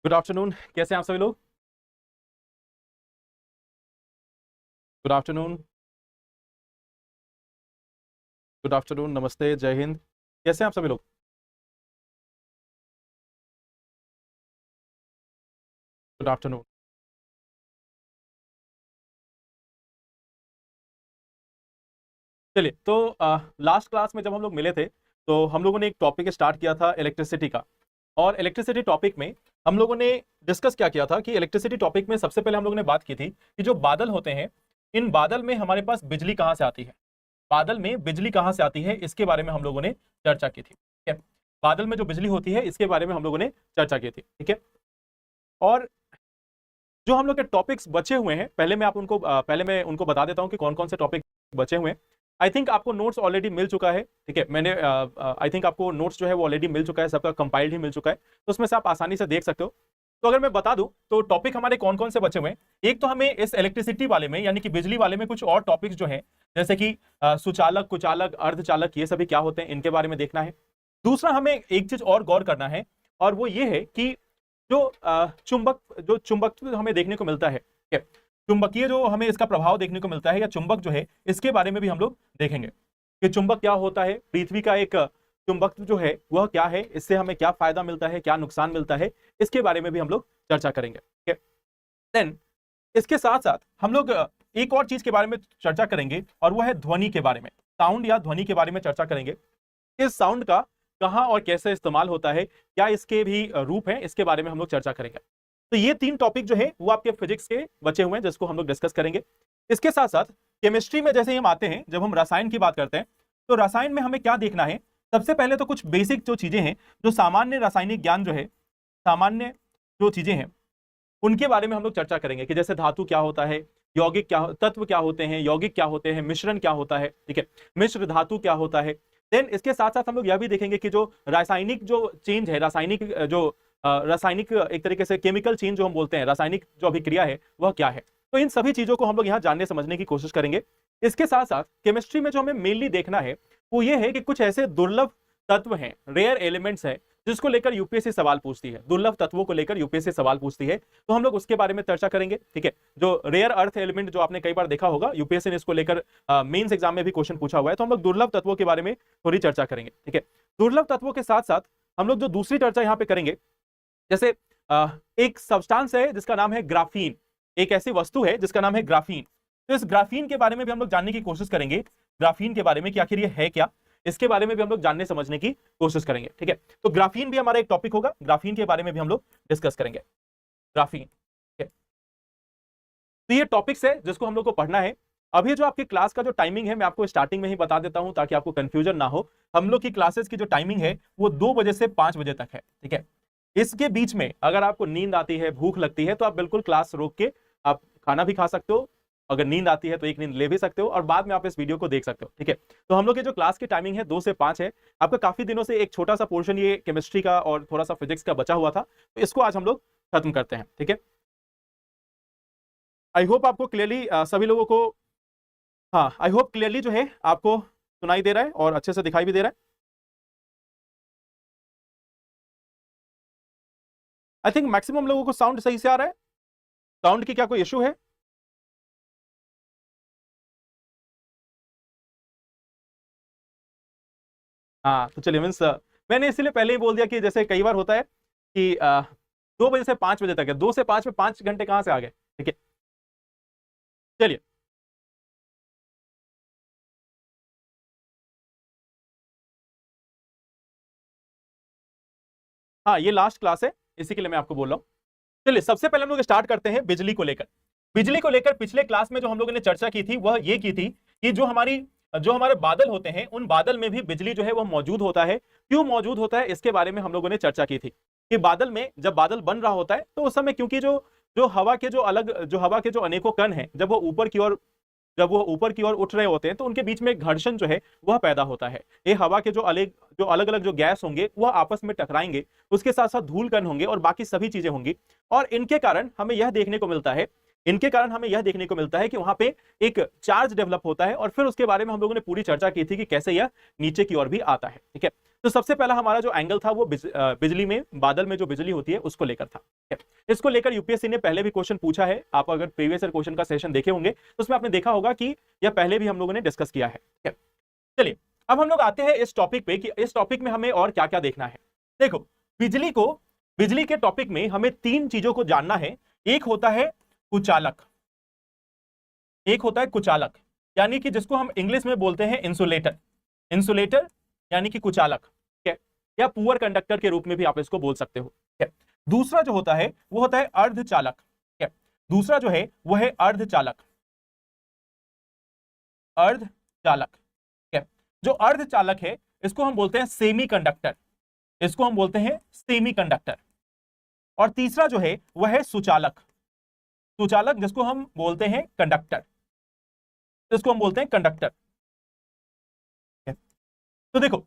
Good afternoon. कैसे हैं आप सभी लोग? Good afternoon. गुड आफ्टरनून, नमस्ते, जय हिंद। कैसे हैं आप सभी लोग? Good afternoon. चलिए, तो लास्ट क्लास में जब हम लोग मिले थे तो हम लोगों ने एक टॉपिक स्टार्ट किया था इलेक्ट्रिसिटी का। और इलेक्ट्रिसिटी टॉपिक में हम लोगों ने डिस्कस क्या किया था कि इलेक्ट्रिसिटी टॉपिक में सबसे पहले हम लोगों ने बात की थी कि जो बादल होते हैं, इन बादल में हमारे पास बिजली कहाँ से आती है। बादल में बिजली कहाँ से आती है इसके बारे में हम लोगों ने चर्चा की थी। ठीक है, बादल में जो बिजली होती है इसके बारे में हम लोगों ने चर्चा की थी। ठीक है, और जो हम लोग के टॉपिक्स बचे हुए हैं, पहले मैं उनको बता देता हूं कि कौन कौन से टॉपिक बचे हुए हैं। आई थिंक आपको नोट्स ऑलरेडी मिल चुका है। ठीक है, मैंने आई थिंक आपको नोट्स जो है वो ऑलरेडी मिल चुका है, सबका कंपाइल्ड ही मिल चुका है, तो उसमें से आप आसानी से देख सकते हो। तो अगर मैं बता दूं तो टॉपिक हमारे कौन कौन से बचे हुए हैं। एक तो हमें इस इलेक्ट्रिसिटी वाले में यानी कि बिजली वाले में कुछ और टॉपिक्स जो हैं, जैसे कि सुचालक, कुचालक, अर्धचालक, ये सभी क्या होते हैं इनके बारे में देखना है। दूसरा, हमें एक चीज और गौर करना है, और वो ये है कि जो चुंबक हमें देखने को मिलता है, ठीक है, चुंबकीय जो हमें इसका प्रभाव देखने को मिलता है या चुंबक जो है, इसके बारे में भी हम लोग देखेंगे कि चुंबक क्या होता है, पृथ्वी का एक चुंबक जो है वह क्या है, इससे हमें क्या फायदा मिलता है, क्या नुकसान मिलता है, इसके बारे में भी हम लोग चर्चा करेंगे। ठीक है, देन इसके साथ साथ हम लोग एक और चीज के बारे में चर्चा करेंगे, और वह है ध्वनि के बारे में, साउंड या ध्वनि के बारे में चर्चा करेंगे। इस साउंड का कहां और कैसे इस्तेमाल होता है, क्या इसके भी रूप हैं, इसके बारे में हम लोग चर्चा करेंगे। तो ये तीन टॉपिक जो है वो आपके फिजिक्स के बचे हुए हैं, जिसको हम लोग डिस्कस करेंगे। इसके साथ साथ केमिस्ट्री में जैसे हम आते हैं, जब हम रसायन की बात करते हैं, तो रसायन में हमें क्या देखना है। सबसे पहले तो कुछ बेसिक जो चीजें हैं, जो सामान्य रासायनिक ज्ञान जो है, सामान्य जो चीजें हैं उनके बारे में हम लोग चर्चा करेंगे कि जैसे धातु क्या होता है, यौगिक क्या, तत्व क्या होते हैं, यौगिक क्या होते हैं, मिश्रण क्या होता है, ठीक है, मिश्र धातु क्या होता है। देन इसके साथ साथ हम लोग यह भी देखेंगे कि जो रासायनिक जो चेंज है, रासायनिक एक तरीके से केमिकल चेंज जो हम बोलते हैं, रासायनिक जो अभिक्रिया है वह क्या है। तो इन सभी चीजों को हम लोग यहाँ जानने समझने की कोशिश करेंगे। इसके साथ साथ केमिस्ट्री में जो हमें मेनली देखना है वो ये है कि कुछ ऐसे दुर्लभ तत्व हैं, रेयर एलिमेंट्स हैं, जिसको लेकर यूपीएससी सवाल पूछती है, दुर्लभ तत्वों को लेकर यूपीएससी सवाल पूछती है, तो हम लोग उसके बारे में चर्चा करेंगे। ठीक है, जो रेयर अर्थ एलिमेंट जो आपने कई बार देखा होगा, यूपीएससी ने इसको लेकर मेंस एग्जाम में भी क्वेश्चन पूछा हुआ है, तो हम लोग दुर्लभ तत्वों के बारे में थोड़ी चर्चा करेंगे। ठीक है, दुर्लभ तत्वों के साथ साथ हम लोग जो दूसरी चर्चा यहाँ पे करेंगे, जैसे एक सब्सटेंस है जिसका नाम है ग्राफीन, एक ऐसी वस्तु है जिसका नाम है ग्राफीन। तो इस ग्राफीन के बारे में भी हम लोग जानने की कोशिश करेंगे, ग्राफीन के बारे में कि आखिर ये है क्या, इसके बारे में भी हम लोग जानने समझने की कोशिश करेंगे। ठीक है, तो ग्राफीन भी हमारा एक टॉपिक होगा, ग्राफीन के बारे में भी हम लोग डिस्कस करेंगे, ग्राफीन। ठीक है, तो ये टॉपिक्स है जिसको हम लोग को पढ़ना है। अभी जो आपकी क्लास का जो टाइमिंग है मैं आपको स्टार्टिंग में ही बता देता हूं ताकि आपको कंफ्यूजन ना हो। हम लोग की क्लासेस की जो टाइमिंग है वो 2 बजे से 5 बजे तक है। ठीक है, इसके बीच में अगर आपको नींद आती है, भूख लगती है, तो आप बिल्कुल क्लास रोक के आप खाना भी खा सकते हो, अगर नींद आती है तो एक नींद ले भी सकते हो, और बाद में आप इस वीडियो को देख सकते हो। ठीक है, तो हम लोग की जो क्लास की टाइमिंग है 2 से 5 है। आपका काफी दिनों से एक छोटा सा पोर्शन ये केमिस्ट्री का और थोड़ा सा फिजिक्स का बचा हुआ था, तो इसको आज हम लोग खत्म करते हैं। ठीक है, आई होप आपको क्लियरली सभी लोगों को, हाँ, आई होप क्लियरली जो है आपको सुनाई दे रहा है और अच्छे से दिखाई भी दे रहा है। आई थिंक मैक्सिमम लोगों को साउंड सही से आ रहा है। साउंड की क्या कोई इशू है? हाँ, तो चलिए, मीन्स मैंने इसीलिए पहले ही बोल दिया कि जैसे कई बार होता है कि 2 बजे से 5 बजे तक है, 2 से 5 में 5 घंटे कहां से आ गए। ठीक है, चलिए, हाँ, ये लास्ट क्लास है, इसी के लिए मैं आपको बोल रहा हूँ। चलिए, सबसे पहले हम लोग स्टार्ट करते हैं बिजली को लेकर। बिजली को लेकर पिछले क्लास में जो हम लोगों ने चर्चा की थी वह ये की थी कि जो हमारे बादल होते हैं, उन बादल में भी बिजली जो है वह मौजूद होता है। क्यों मौजूद होता है इसके बारे में हम लोगों ने चर्चा की थी कि बादल में जब बादल बन रहा होता है तो उस समय क्योंकि जो हवा के जो अनेकों कण हैं, जब वो ऊपर की ओर उठ रहे होते हैं तो उनके बीच में घर्षण जो है वह पैदा होता है। ये हवा के जो अलग अलग जो गैस होंगे वह आपस में टकराएंगे, उसके साथ साथ धूल कण होंगे और बाकी सभी चीजें होंगी, और इनके कारण हमें यह देखने को मिलता है कि वहां पे एक चार्ज डेवलप होता है, और फिर उसके बारे में हम लोगों ने पूरी चर्चा की थी कि कैसे यह नीचे की ओर भी आता है। ठीक है, तो सबसे पहला हमारा जो एंगल था वो बिजली में, बादल में जो बिजली होती है उसको लेकर था। इसको लेकर यूपीएससी ने पहले भी क्वेश्चन पूछा है। आप अगर प्रीवियस ईयर क्वेश्चन का सेशन देखे होंगे तो उसमें आपने देखा होगा कि यह पहले भी हम लोगों ने डिस्कस किया है। चलिए अब हम लोग आते हैं इस टॉपिक पे कि इस टॉपिक में हमें और क्या क्या देखना है। देखो, बिजली के टॉपिक में हमें तीन चीजों को जानना है। एक होता है कुचालक, एक होता है कुचालक यानी कि जिसको हम इंग्लिश में बोलते हैं इंसुलेटर। इंसुलेटर यानी कि कुचालक, ठीक है, या पुअर कंडक्टर के रूप में भी आप इसको बोल सकते हो, ठीक है। दूसरा जो होता है वो होता है अर्धचालक, ठीक है। दूसरा जो है वो है अर्धचालक, अर्धचालक, ठीक है। जो अर्धचालक है इसको हम बोलते हैं सेमी कंडक्टर, इसको हम बोलते हैं सेमी कंडक्टर। और तीसरा जो है वह है सुचालक, सुचालक जिसको हम बोलते हैं कंडक्टर, इसको हम बोलते हैं कंडक्टर। तो देखो,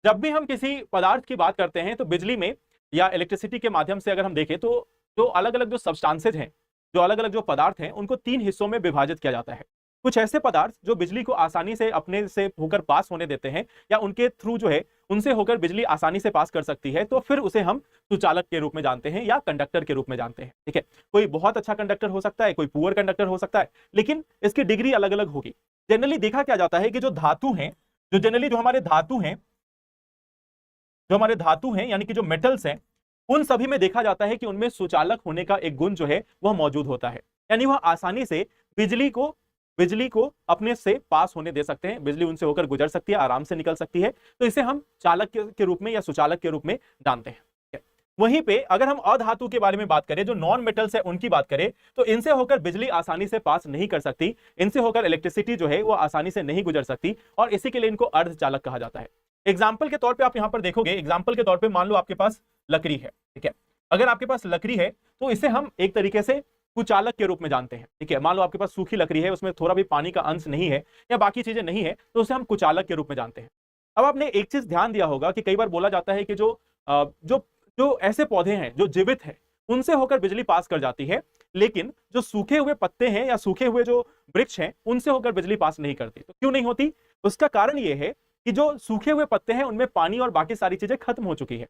जब भी हम किसी पदार्थ की बात करते हैं तो बिजली में या इलेक्ट्रिसिटी के माध्यम से अगर हम देखें तो जो अलग अलग जो सब्सटेंसेज हैं, जो अलग अलग जो पदार्थ हैं, उनको तीन हिस्सों में विभाजित किया जाता है। कुछ ऐसे पदार्थ जो बिजली को आसानी से अपने से होकर पास होने देते हैं या उनके थ्रू जो है उनसे होकर बिजली आसानी से पास कर सकती है, तो फिर उसे हम सुचालक के रूप में जानते हैं या कंडक्टर के रूप में जानते हैं, ठीक है। कोई बहुत अच्छा कंडक्टर हो सकता है, कोई पुअर कंडक्टर हो सकता है, लेकिन इसकी डिग्री अलग अलग होगी। जनरली देखा क्या जाता है कि जो धातु हैं, जो जनरली जो हमारे धातु हैं यानी कि जो मेटल्स हैं, उन सभी में देखा जाता है कि उनमें सुचालक होने का एक गुण जो है वह मौजूद होता है। यानी वह आसानी से बिजली को अपने से पास होने दे सकते हैं, बिजली उनसे होकर गुजर सकती है, आराम से निकल सकती है। तो इसे हम चालक के रूप में या सुचालक के रूप में जानते हैं। वहीं पे अगर हम अधातु के बारे में बात करें, जो नॉन मेटल्स है उनकी बात करें, तो इनसे होकर बिजली आसानी से पास नहीं कर सकती, इनसे होकर इलेक्ट्रिसिटी जो है वो आसानी से नहीं गुजर सकती, और इसी के लिए इनको अर्धचालक कहा जाता है। एग्जाम्पल के तौर पर आप यहां पर देखोगे, एग्जाम्पल के तौर पर मान लो आपके पास लकड़ी है, ठीक है। अगर आपके पास लकड़ी है तो इसे हम एक तरीके से कुचालक के रूप में जानते हैं, ठीक है। मान लो आपके पास सूखी लकड़ी है, उसमें थोड़ा भी पानी का अंश नहीं है या बाकी चीजें नहीं है, तो उसे हम कुचालक के रूप में जानते हैं। अब आपने एक चीज ध्यान दिया होगा कि कई बार बोला जाता है कि जो ऐसे पौधे हैं जो जीवित है उनसे होकर बिजली पास कर जाती है, लेकिन जो सूखे हुए पत्ते हैं या सूखे हुए जो वृक्ष हैं उनसे होकर बिजली पास नहीं करती। तो क्यों नहीं होती? उसका कारण यह है कि जो सूखे हुए पत्ते हैं उनमें पानी और बाकी सारी चीजें खत्म हो चुकी है,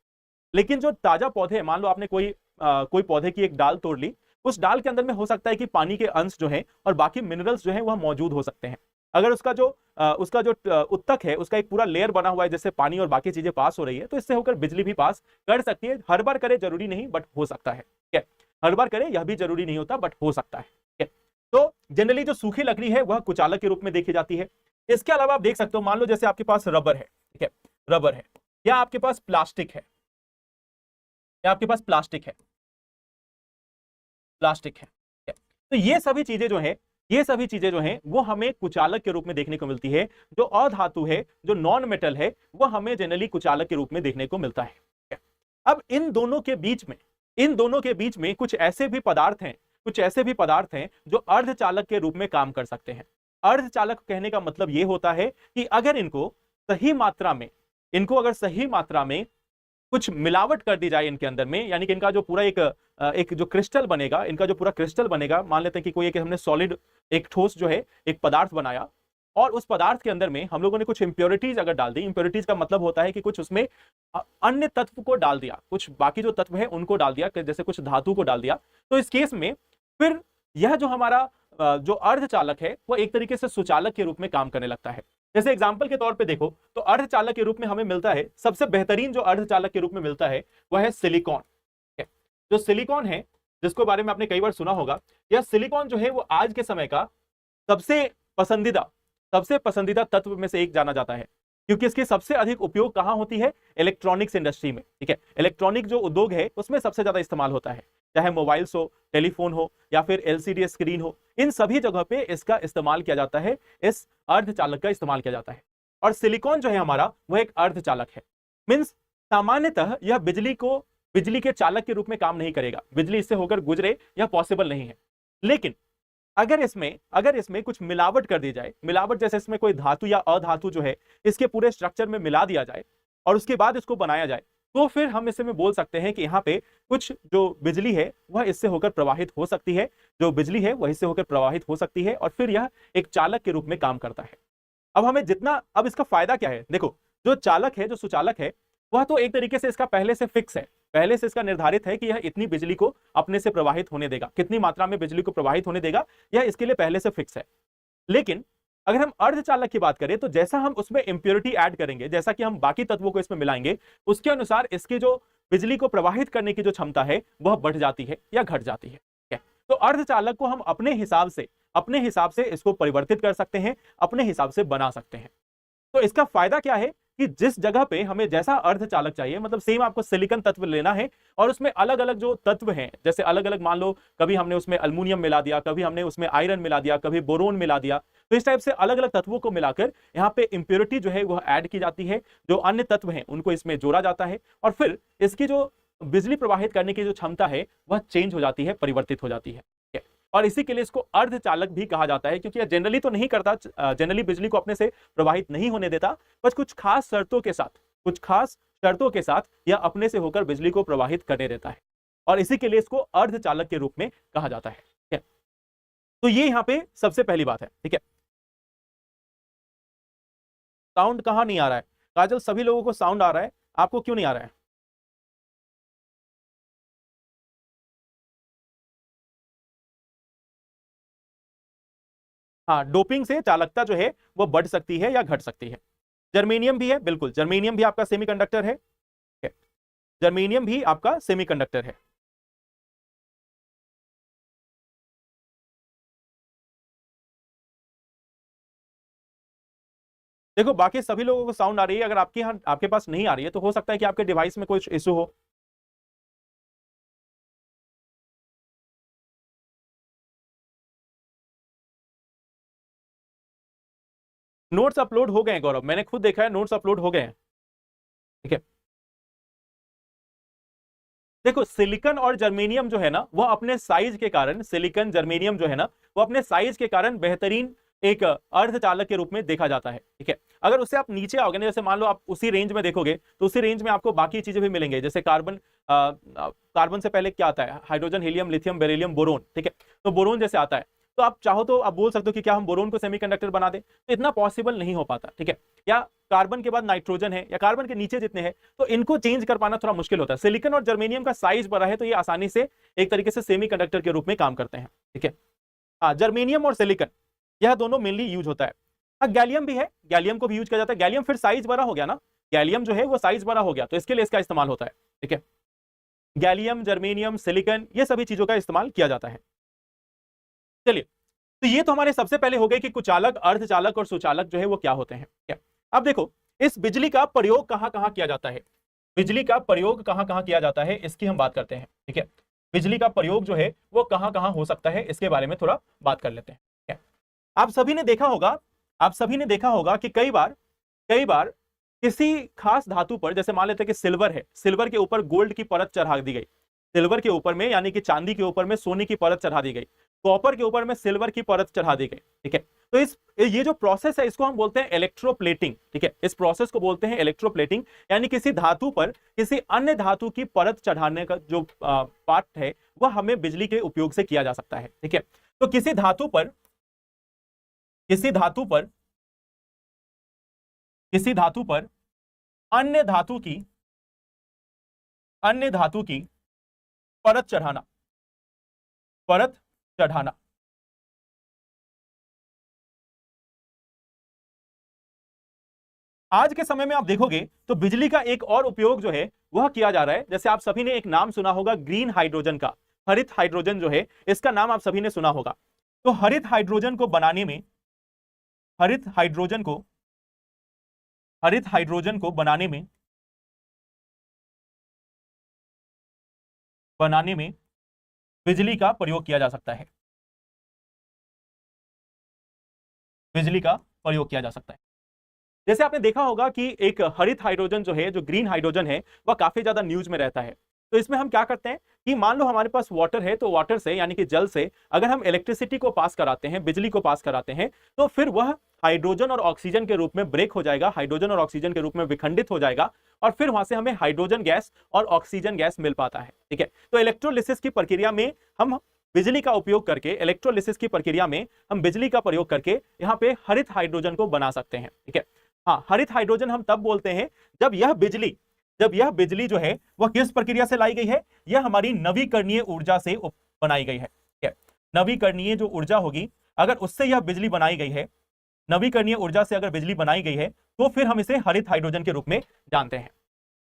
लेकिन जो ताजा पौधे हैं, मान लो आपने कोई पौधे की एक डाल तोड़ ली, उस डाल के अंदर में हो सकता है कि पानी के अंश जो है और बाकी मिनरल्स जो है वह मौजूद हो सकते हैं। अगर उसका जो उत्तक है, उसका एक पूरा लेयर बना हुआ है जिससे पानी और बाकी चीजें पास हो रही है, तो इससे होकर बिजली भी पास कर सकती है। हर बार करे जरूरी नहीं, बट हो सकता है, ठीक है। हर बार करे यह भी जरूरी नहीं होता, बट हो सकता है, ठीक है। तो जनरली जो सूखी लकड़ी है वह कुचालक के रूप में देखी जाती है। इसके अलावा आप देख सकते हो, मान लो जैसे आपके पास रबर है, ठीक है, रबर है, या आपके पास प्लास्टिक है, या आपके पास प्लास्टिक है, तो ये सभी चीजें जो हैं वो हमें कुचालक के रूप में देखने को मिलती है। जो अधातु है, जो नॉन मेटल है, वो हमें जनरली कुचालक के रूप में देखने को मिलता है। अब इन दोनों के बीच में कुछ ऐसे भी पदार्थ हैं जो अर्धचालक के रूप में काम कर सकते हैं। अर्धचालक कहने का मतलब यह होता है कि अगर इनको सही मात्रा में कुछ मिलावट कर दी जाए इनके अंदर में, यानी कि इनका जो पूरा एक जो क्रिस्टल बनेगा, इनका जो पूरा क्रिस्टल बनेगा, मान लेते हैं कि कोई एक हमने सॉलिड, एक ठोस जो है एक पदार्थ बनाया, और उस पदार्थ के अंदर में हम लोगों ने कुछ इंप्योरिटीज अगर डाल दी। इंप्योरिटीज का मतलब होता है कि कुछ उसमें अन्य तत्व को डाल दिया, कुछ बाकी जो तत्व है उनको डाल दिया, जैसे कुछ धातु को डाल दिया, तो इस केस में फिर यह जो हमारा जो अर्धचालक है वो एक तरीके से सुचालक के रूप में काम करने लगता है। जैसे एग्जांपल के तौर पे देखो तो अर्धचालक के रूप में हमें मिलता है, सबसे बेहतरीन जो अर्धचालक के रूप में मिलता है वह है सिलिकॉन। जो सिलिकॉन है, जिसको बारे में आपने कई बार सुना होगा, यह सिलिकॉन जो है वो आज के समय का सबसे पसंदीदा तत्व में से एक जाना जाता है, क्योंकि इसकी सबसे अधिक उपयोग कहां होती है? इलेक्ट्रॉनिक्स इंडस्ट्री में, ठीक है। इलेक्ट्रॉनिक जो उद्योग है उसमें सबसे ज्यादा इस्तेमाल होता है, चाहे मोबाइल्स हो, टेलीफोन हो, या फिर एलसीडी स्क्रीन हो, इन सभी जगह पे इसका इस्तेमाल किया जाता है, इस अर्धचालक का इस्तेमाल किया जाता है। और सिलिकॉन जो है हमारा वह एक अर्धचालक है। मींस सामान्यतः यह बिजली के चालक के रूप में काम नहीं करेगा, बिजली इससे होकर गुजरे यह पॉसिबल नहीं है। लेकिन अगर इसमें कुछ मिलावट कर दी जाए, मिलावट जैसे इसमें कोई धातु या अधातु जो है इसके पूरे स्ट्रक्चर में मिला दिया जाए और उसके बाद इसको बनाया जाए, तो फिर हम इसे में बोल सकते हैं कि यहाँ पे कुछ जो बिजली है वह इससे होकर प्रवाहित हो सकती है, जो बिजली है वह इससे होकर प्रवाहित हो सकती है, और फिर यह एक चालक के रूप में काम करता है। अब इसका फायदा क्या है? देखो, जो चालक है, जो सुचालक है, वह तो एक तरीके से इसका पहले से फिक्स है, पहले से इसका निर्धारित है कि यह इतनी बिजली को अपने से प्रवाहित होने देगा, कितनी मात्रा में बिजली को प्रवाहित होने देगा यह इसके लिए पहले से फिक्स है। लेकिन अगर हम अर्धचालक की बात करें तो जैसा हम उसमें इंप्योरिटी ऐड करेंगे, जैसा कि हम बाकी तत्वों को इसमें मिलाएंगे, उसके अनुसार इसकी जो बिजली को प्रवाहित करने की जो क्षमता है वह बढ़ जाती है या घट जाती है। तो अर्धचालक को हम अपने हिसाब से इसको परिवर्तित कर सकते हैं, अपने हिसाब से बना सकते हैं। तो इसका फायदा क्या है कि जिस जगह पे हमें जैसा अर्धचालक चाहिए, मतलब सेम आपको सिलिकॉन तत्व लेना है और उसमें अलग अलग जो तत्व हैं, जैसे अलग अलग मान लो कभी हमने उसमें अल्युमिनियम मिला दिया, कभी हमने उसमें आयरन मिला दिया, कभी बोरोन मिला दिया, तो इस टाइप से अलग अलग तत्वों को मिलाकर यहाँ पे इंप्योरिटी जो है वह ऐड की जाती है, जो अन्य तत्व हैं उनको इसमें जोड़ा जाता है और फिर इसकी जो बिजली प्रवाहित करने की जो क्षमता है वह चेंज हो जाती है, परिवर्तित हो जाती है। और इसी के लिए इसको अर्धचालक भी कहा जाता है, क्योंकि यह जनरली तो नहीं करता, जनरली बिजली को अपने से प्रवाहित नहीं होने देता, बस कुछ खास शर्तों के साथ यह अपने से होकर बिजली को प्रवाहित करने देता है और इसी के लिए इसको अर्धचालक के रूप में कहा जाता है। ठीक है, तो ये यहां पे सबसे पहली बात है। ठीक है, साउंड कहां नहीं आ रहा है काजल? सभी लोगों को साउंड आ रहा है, आपको क्यों नहीं आ रहा है? हाँ, डोपिंग से चालकता जो है वो बढ़ सकती है या घट सकती है। जर्मेनियम भी है, बिल्कुल जर्मेनियम भी आपका सेमीकंडक्टर है, जर्मेनियम भी आपका सेमीकंडक्टर है। देखो बाकी सभी लोगों को साउंड आ रही है, अगर आपके पास नहीं आ रही है तो हो सकता है कि आपके डिवाइस में कुछ इशू हो। नोट्स अपलोड हो गए हैं गौरव, मैंने खुद देखा है, नोट्स अपलोड हो गए हैं। ठीक है, देखो सिलिकॉन और जर्मेनियम जो है ना वो अपने साइज के कारण, सिलिकॉन जर्मेनियम जो है ना वो अपने साइज के कारण बेहतरीन एक अर्धचालक के रूप में देखा जाता है। ठीक है, अगर उससे आप नीचे आओगे ना, जैसे मान लो आप उसी रेंज में देखोगे तो उसी रेंज में आपको बाकी चीजें भी मिलेंगे, जैसे कार्बन से पहले क्या आता है? Hydrogen, helium, lithium, beryllium, boron. ठीक है, तो बोरोन जैसे आता है तो आप चाहो तो आप बोल सकते हो कि क्या हम बोरोन को सेमीकंडक्टर बना दें, तो इतना पॉसिबल नहीं हो पाता। ठीक है, या कार्बन के बाद नाइट्रोजन है या कार्बन के नीचे जितने हैं तो इनको चेंज कर पाना थोड़ा मुश्किल होता है। सिलिकॉन और जर्मेनियम का साइज बड़ा है तो ये आसानी से एक तरीके से सेमीकंडक्टर के रूप में काम करते हैं। ठीक है, हाँ जर्मेनियम और सिलिकॉन यह दोनों मेनली यूज होता है। हाँ गैलियम भी है, गैलियम को भी यूज किया जाता है, गैलियम फिर साइज बड़ा हो गया ना, गैलियम जो है वो साइज बड़ा हो गया तो इसके लिए इसका इस्तेमाल होता है। ठीक है, गैलियम, जर्मेनियम, सिलिकॉन ये सभी चीजों का इस्तेमाल किया जाता है। चलिए, तो ये तो हमारे सबसे पहले हो गए कि कुचालक, अर्धचालक और सुचालक जो है वो क्या होते हैं। क्या अब देखो इस बिजली का प्रयोग कहां कहां किया जाता है, बिजली का प्रयोग कहां कहां किया जाता है इसकी हम बात करते हैं। ठीक है, बिजली का प्रयोग जो है वो कहां कहां हो सकता है इसके बारे में थोड़ा बात कर लेते हैं। ठीक है, आप सभी ने देखा होगा कि कई बार किसी खास धातु पर, जैसे मान लेते हैं कि सिल्वर है, सिल्वर के ऊपर गोल्ड की परत चढ़ा दी गई, सिल्वर के ऊपर में यानी कि चांदी के ऊपर में सोने की परत चढ़ा दी गई, कॉपर के ऊपर में सिल्वर की परत चढ़ा दी गई। ठीक है, तो ये जो प्रोसेस है इसको हम बोलते हैं इलेक्ट्रोप्लेटिंग। ठीक है, इस प्रोसेस को बोलते हैं इलेक्ट्रोप्लेटिंग, यानी किसी धातु पर किसी अन्य धातु की परत चढ़ाने का जो पार्ट है वह हमें बिजली के उपयोग से किया जा सकता है। ठीक है, तो किसी धातु पर अन्य धातु की परत चढ़ाना, आज के समय में आप देखोगे तो बिजली का एक और उपयोग जो है वह किया जा रहा है। जैसे आप सभी ने एक नाम सुना होगा ग्रीन हाइड्रोजन का, हरित हाइड्रोजन जो है इसका नाम आप सभी ने सुना होगा। तो हरित हाइड्रोजन को बनाने में बिजली का प्रयोग किया जा सकता है, जैसे आपने देखा होगा कि एक हरित हाइड्रोजन जो है, जो ग्रीन हाइड्रोजन है, वह काफी ज्यादा न्यूज में रहता है। तो इसमें हम क्या करते हैं कि मान लो हमारे पास वाटर है, तो वाटर से यानी कि जल से अगर हम इलेक्ट्रिसिटी को पास कराते हैं, बिजली को पास कराते हैं, तो फिर वह हाइड्रोजन और ऑक्सीजन के रूप में ब्रेक हो जाएगा, हाइड्रोजन और ऑक्सीजन के रूप में विखंडित हो जाएगा और फिर वहां से हमें हाइड्रोजन गैस और ऑक्सीजन गैस मिल पाता है। ठीक है, तो इलेक्ट्रोलिसिस की प्रक्रिया में हम बिजली का उपयोग करके, इलेक्ट्रोलिसिस की प्रक्रिया में हम बिजली का प्रयोग करके यहाँ पे हरित हाइड्रोजन को बना सकते हैं। ठीक है, हाँ हरित हाइड्रोजन हम तब बोलते हैं जब यह बिजली जो है वह किस प्रक्रिया से लाई गई है, यह हमारी नवीकरणीय ऊर्जा से बनाई गई है। नवीकरणीय जो ऊर्जा होगी अगर उससे यह बिजली बनाई गई है, नवीकरणीय ऊर्जा से अगर बिजली बनाई गई है तो फिर हम इसे हरित हाइड्रोजन के रूप में जानते हैं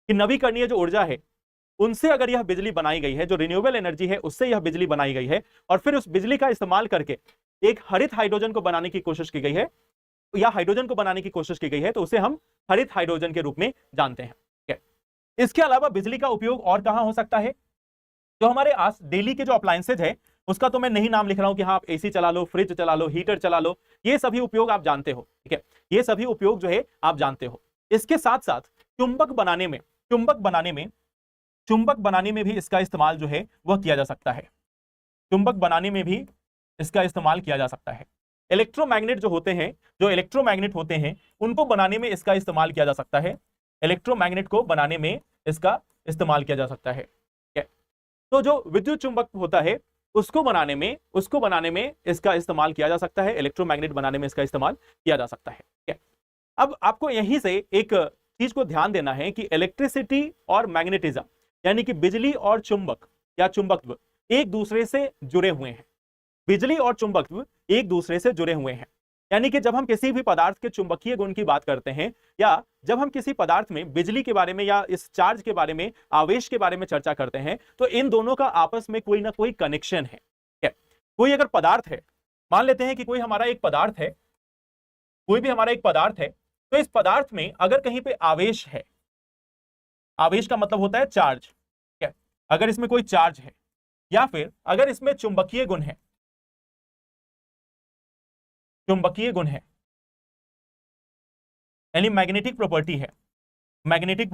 कि नवीकरणीय जो ऊर्जा है उनसे अगर यह बिजली बनाई गई है, जो रिन्यूएबल एनर्जी है उससे यह बिजली बनाई गई है और फिर उस बिजली का इस्तेमाल करके एक हरित हाइड्रोजन को बनाने की कोशिश की गई है या हाइड्रोजन को बनाने की कोशिश की गई है, तो उसे हम हरित हाइड्रोजन के रूप में जानते हैं। इसके अलावा बिजली का उपयोग और कहां हो सकता है? जो हमारे आस डेली के जो अप्लायंसेज है उसका तो मैं नहीं नाम लिख रहा हूं कि हाँ आप एसी चला लो, फ्रिज चला लो, हीटर चला लो, ये सभी उपयोग आप जानते हो, ठीक है, ये सभी उपयोग जो है आप जानते हो। इसके साथ साथ चुंबक बनाने में भी इसका इस्तेमाल जो है वह किया जा सकता है। चुंबक बनाने में भी इसका इस्तेमाल किया जा सकता है। इलेक्ट्रोमैग्नेट जो इलेक्ट्रोमैग्नेट होते हैं उनको बनाने में इसका इस्तेमाल किया जा सकता है। इलेक्ट्रोमैग्नेट को बनाने में इसका इस्तेमाल किया जा सकता है। तो जो विद्युत चुंबक होता है उसको बनाने में इसका इस्तेमाल किया जा सकता है। इलेक्ट्रोमैग्नेट बनाने में इसका इस्तेमाल किया जा सकता है। अब आपको यहीं से एक चीज को ध्यान देना है कि इलेक्ट्रिसिटी और मैग्नेटिज्म यानी कि बिजली और चुंबक या चुंबकत्व एक दूसरे से जुड़े हुए हैं। बिजली और चुंबकत्व एक दूसरे से जुड़े हुए हैं, यानी कि जब हम किसी भी पदार्थ के चुंबकीय गुण की बात करते हैं या जब हम किसी पदार्थ में बिजली के बारे में या इस चार्ज के बारे में, आवेश के बारे में चर्चा करते हैं, तो इन दोनों का आपस में कोई ना कोई कनेक्शन है। कोई अगर पदार्थ है, मान लेते हैं कि कोई हमारा एक पदार्थ है, कोई भी हमारा एक पदार्थ है, तो इस पदार्थ में अगर कहीं पे आवेश है, आवेश का मतलब होता है चार्ज, अगर इसमें कोई चार्ज है या फिर अगर इसमें चुंबकीय गुण है, यानी मैग्नेटिक प्रॉपर्टी है, मैग्नेटिक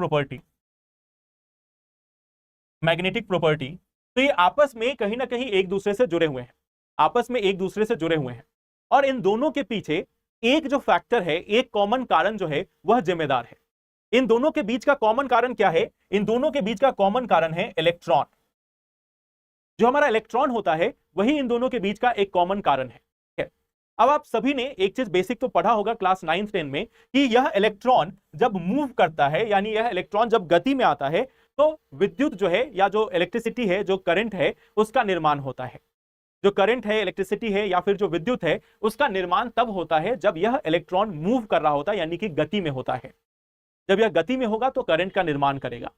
प्रॉपर्टी, तो ये आपस में कहीं ना कहीं एक दूसरे से जुड़े हुए हैं, और इन दोनों के पीछे एक जो फैक्टर है, एक कॉमन कारण जो है वह जिम्मेदार है। इन दोनों के बीच का कॉमन कारण क्या है? इन दोनों के बीच का कॉमन कारण है इलेक्ट्रॉन। जो हमारा इलेक्ट्रॉन होता है वही इन दोनों के बीच का एक कॉमन कारण है। अब आप सभी ने एक चीज बेसिक तो पढ़ा होगा क्लास 9-10 में कि यह इलेक्ट्रॉन जब मूव करता है, यानी यह इलेक्ट्रॉन जब गति में आता है, तो विद्युत जो है या जो इलेक्ट्रिसिटी है, जो करंट है, उसका निर्माण होता है। जो करंट है, इलेक्ट्रिसिटी है या फिर जो विद्युत है, उसका निर्माण तब होता है जब यह इलेक्ट्रॉन मूव कर रहा होता है, यानी कि गति में होता है। जब यह गति में होगा तो करंट का निर्माण करेगा,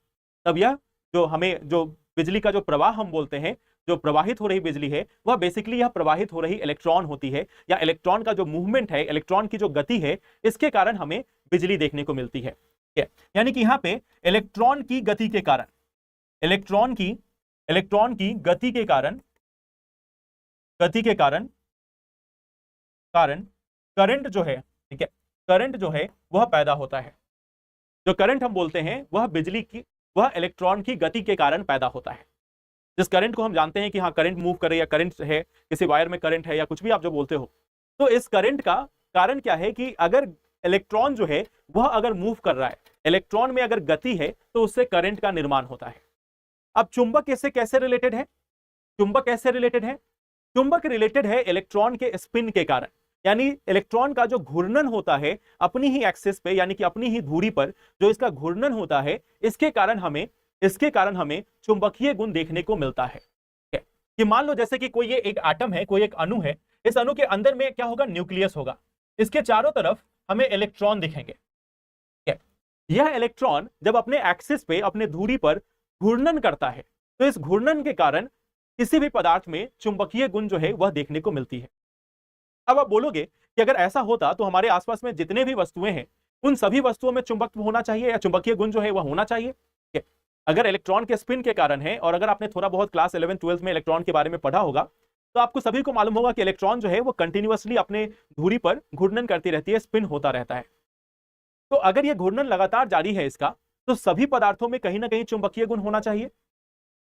तब यह जो बिजली का जो प्रवाह हम बोलते हैं, जो प्रवाहित हो रही बिजली है, वह बेसिकली यह प्रवाहित हो रही इलेक्ट्रॉन होती है, या इलेक्ट्रॉन का जो मूवमेंट है, इलेक्ट्रॉन की जो गति है, इसके कारण हमें बिजली देखने को मिलती है। यानी कि यहां पे इलेक्ट्रॉन की गति के कारण, इलेक्ट्रॉन की गति के कारण करंट जो है, ठीक है, करंट जो है वह पैदा होता है। जो करंट हम बोलते हैं वह इलेक्ट्रॉन की गति के कारण पैदा होता है। जिस करंट को हम जानते हैं कि हाँ करंट मूव करे या करंट है, किसी वायर में करंट है या कुछ भी आप जो बोलते हो, तो इस करंट का कारण क्या है कि अगर इलेक्ट्रॉन जो है वह अगर मूव कर रहा है, इलेक्ट्रॉन में अगर गति है, तो उससे करंट का निर्माण होता है। अब चुंबक इससे कैसे रिलेटेड है? चुंबक रिलेटेड है इलेक्ट्रॉन के स्पिन के कारण, यानी इलेक्ट्रॉन का जो घूर्णन होता है अपनी ही एक्सिस पे, यानी कि अपनी ही धुरी पर जो इसका घूर्णन होता है, इसके कारण हमें चुंबकीय गुण देखने को मिलता है। कि मान लो जैसे कि कोई ये एक एटम है, कोई एक अणु है, इस अणु के अंदर में क्या होगा? न्यूक्लियस होगा। इसके चारों तरफ हमें इलेक्ट्रॉन दिखेंगे। यह इलेक्ट्रॉन जब अपने एक्सिस पे, अपने धुरी पर घूर्णन करता है, तो इस घूर्णन के कारण किसी भी पदार्थ में चुंबकीय गुण जो है वह देखने को मिलती है। अब आप बोलोगे कि अगर ऐसा होता तो हमारे आसपास में जितने भी वस्तुएं हैं उन सभी वस्तुओं में चुंबकत्व होना चाहिए या चुंबकीय गुण जो है वह होना चाहिए। अगर इलेक्ट्रॉन के स्पिन के कारण है, और अगर आपने थोड़ा बहुत क्लास 11-12 में इलेक्ट्रॉन के बारे में पढ़ा होगा, तो आपको सभी को मालूम होगा कि इलेक्ट्रॉन जो है वो कंटिन्यूअसली अपने धुरी पर घूर्णन करती रहती है, स्पिन होता रहता है। तो अगर यह घूर्णन लगातार जारी है इसका, तो सभी पदार्थों में कहीं ना कहीं चुंबकीय गुण होना चाहिए,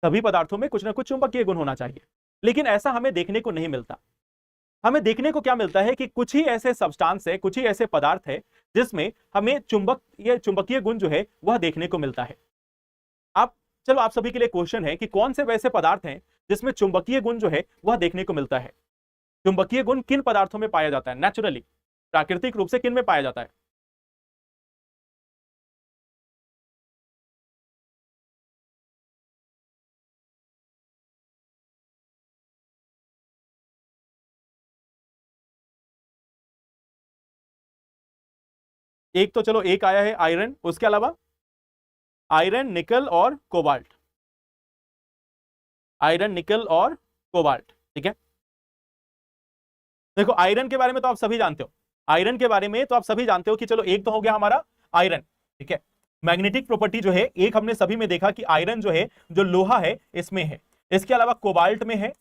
सभी पदार्थों में कुछ ना कुछ चुंबकीय गुण होना चाहिए। लेकिन ऐसा हमें देखने को नहीं मिलता। हमें देखने को क्या मिलता है कि कुछ ही ऐसे सब्सटेंस है, कुछ ही ऐसे पदार्थ है जिसमें हमें चुंबकीय गुण जो है वह देखने को मिलता है। चलो आप सभी के लिए क्वेश्चन है कि कौन से वैसे पदार्थ हैं जिसमें चुंबकीय गुण जो है वह देखने को मिलता है? चुंबकीय गुण किन पदार्थों में पाया जाता है? नेचुरली, प्राकृतिक रूप से किन में पाया जाता है? एक तो चलो एक आया है आयरन, उसके अलावा आयरन, निकल और कोबाल्ट, आयरन, निकल और कोबाल्ट, ठीक है। देखो आयरन के बारे में तो आप सभी जानते हो, आयरन के बारे में तो आप सभी जानते हो कि चलो एक तो हो गया हमारा आयरन, ठीक है। मैग्नेटिक प्रॉपर्टी जो है एक हमने सभी में देखा कि आयरन जो है, जो लोहा है इसमें है, इसके अलावा कोबाल्ट में है,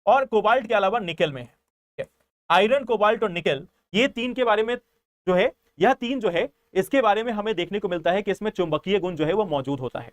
और कोबाल्ट के अलावा निकल में है, ठीक है। आयरन, कोबाल्ट और निकल, ये तीन के बारे में जो है, यह तीन जो है इसके बारे में हमें देखने को मिलता है कि इसमें चुंबकीय गुण जो है वो मौजूद होता है।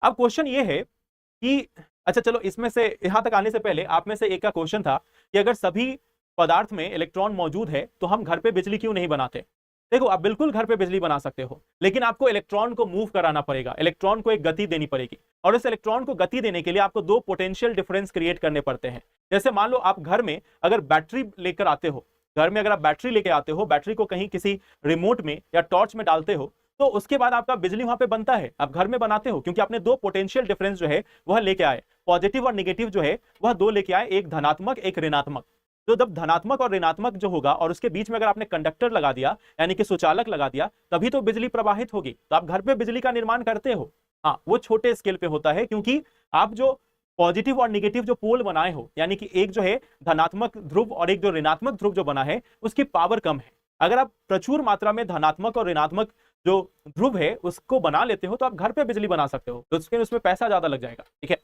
अब क्वेश्चन ये है कि अच्छा चलो इसमें से यहां तक आने से पहले आप में से एक का क्वेश्चन था कि अगर सभी पदार्थ में इलेक्ट्रॉन मौजूद है तो हम घर पे बिजली क्यों नहीं बनाते। देखो आप बिल्कुल घर पे बिजली बना सकते हो, लेकिन आपको इलेक्ट्रॉन को मूव कराना पड़ेगा, इलेक्ट्रॉन को एक गति देनी पड़ेगी, और इस इलेक्ट्रॉन को गति देने के लिए आपको दो पोटेंशियल डिफरेंस क्रिएट करने पड़ते हैं। जैसे मान लो आप घर में अगर बैटरी लेकर आते हो, घर में अगर आप बैटरी लेके आते हो, बैटरी को कहीं किसी रिमोट में या टॉर्च में डालते हो, तो उसके बाद आपका बिजली वहां पे बनता है, आप घर में बनाते हो, क्योंकि आपने दो पोटेंशियल डिफरेंस जो है वह लेके आए, पॉजिटिव और नेगेटिव जो है वह दो लेके आए, एक धनात्मक एक ऋणात्मक। तो जब धनात्मक और ऋणात्मक जो होगा और उसके बीच में अगर आपने कंडक्टर लगा दिया यानी कि सुचालक लगा दिया, तभी तो बिजली प्रवाहित होगी। तो आप घर पे बिजली का निर्माण करते हो, हाँ वो छोटे स्केल पे होता है, क्योंकि आप जो पॉजिटिव और नेगेटिव जो पोल बनाए हो, यानी कि एक जो है धनात्मक ध्रुव और एक जो ऋणात्मक ध्रुव जो बना है, उसकी पावर कम है। अगर आप प्रचुर मात्रा में धनात्मक और ऋणात्मक जो ध्रुव है उसको बना लेते हो तो आप घर पे बिजली बना सकते हो, तो उसमें पैसा ज्यादा लग जाएगा, ठीक है।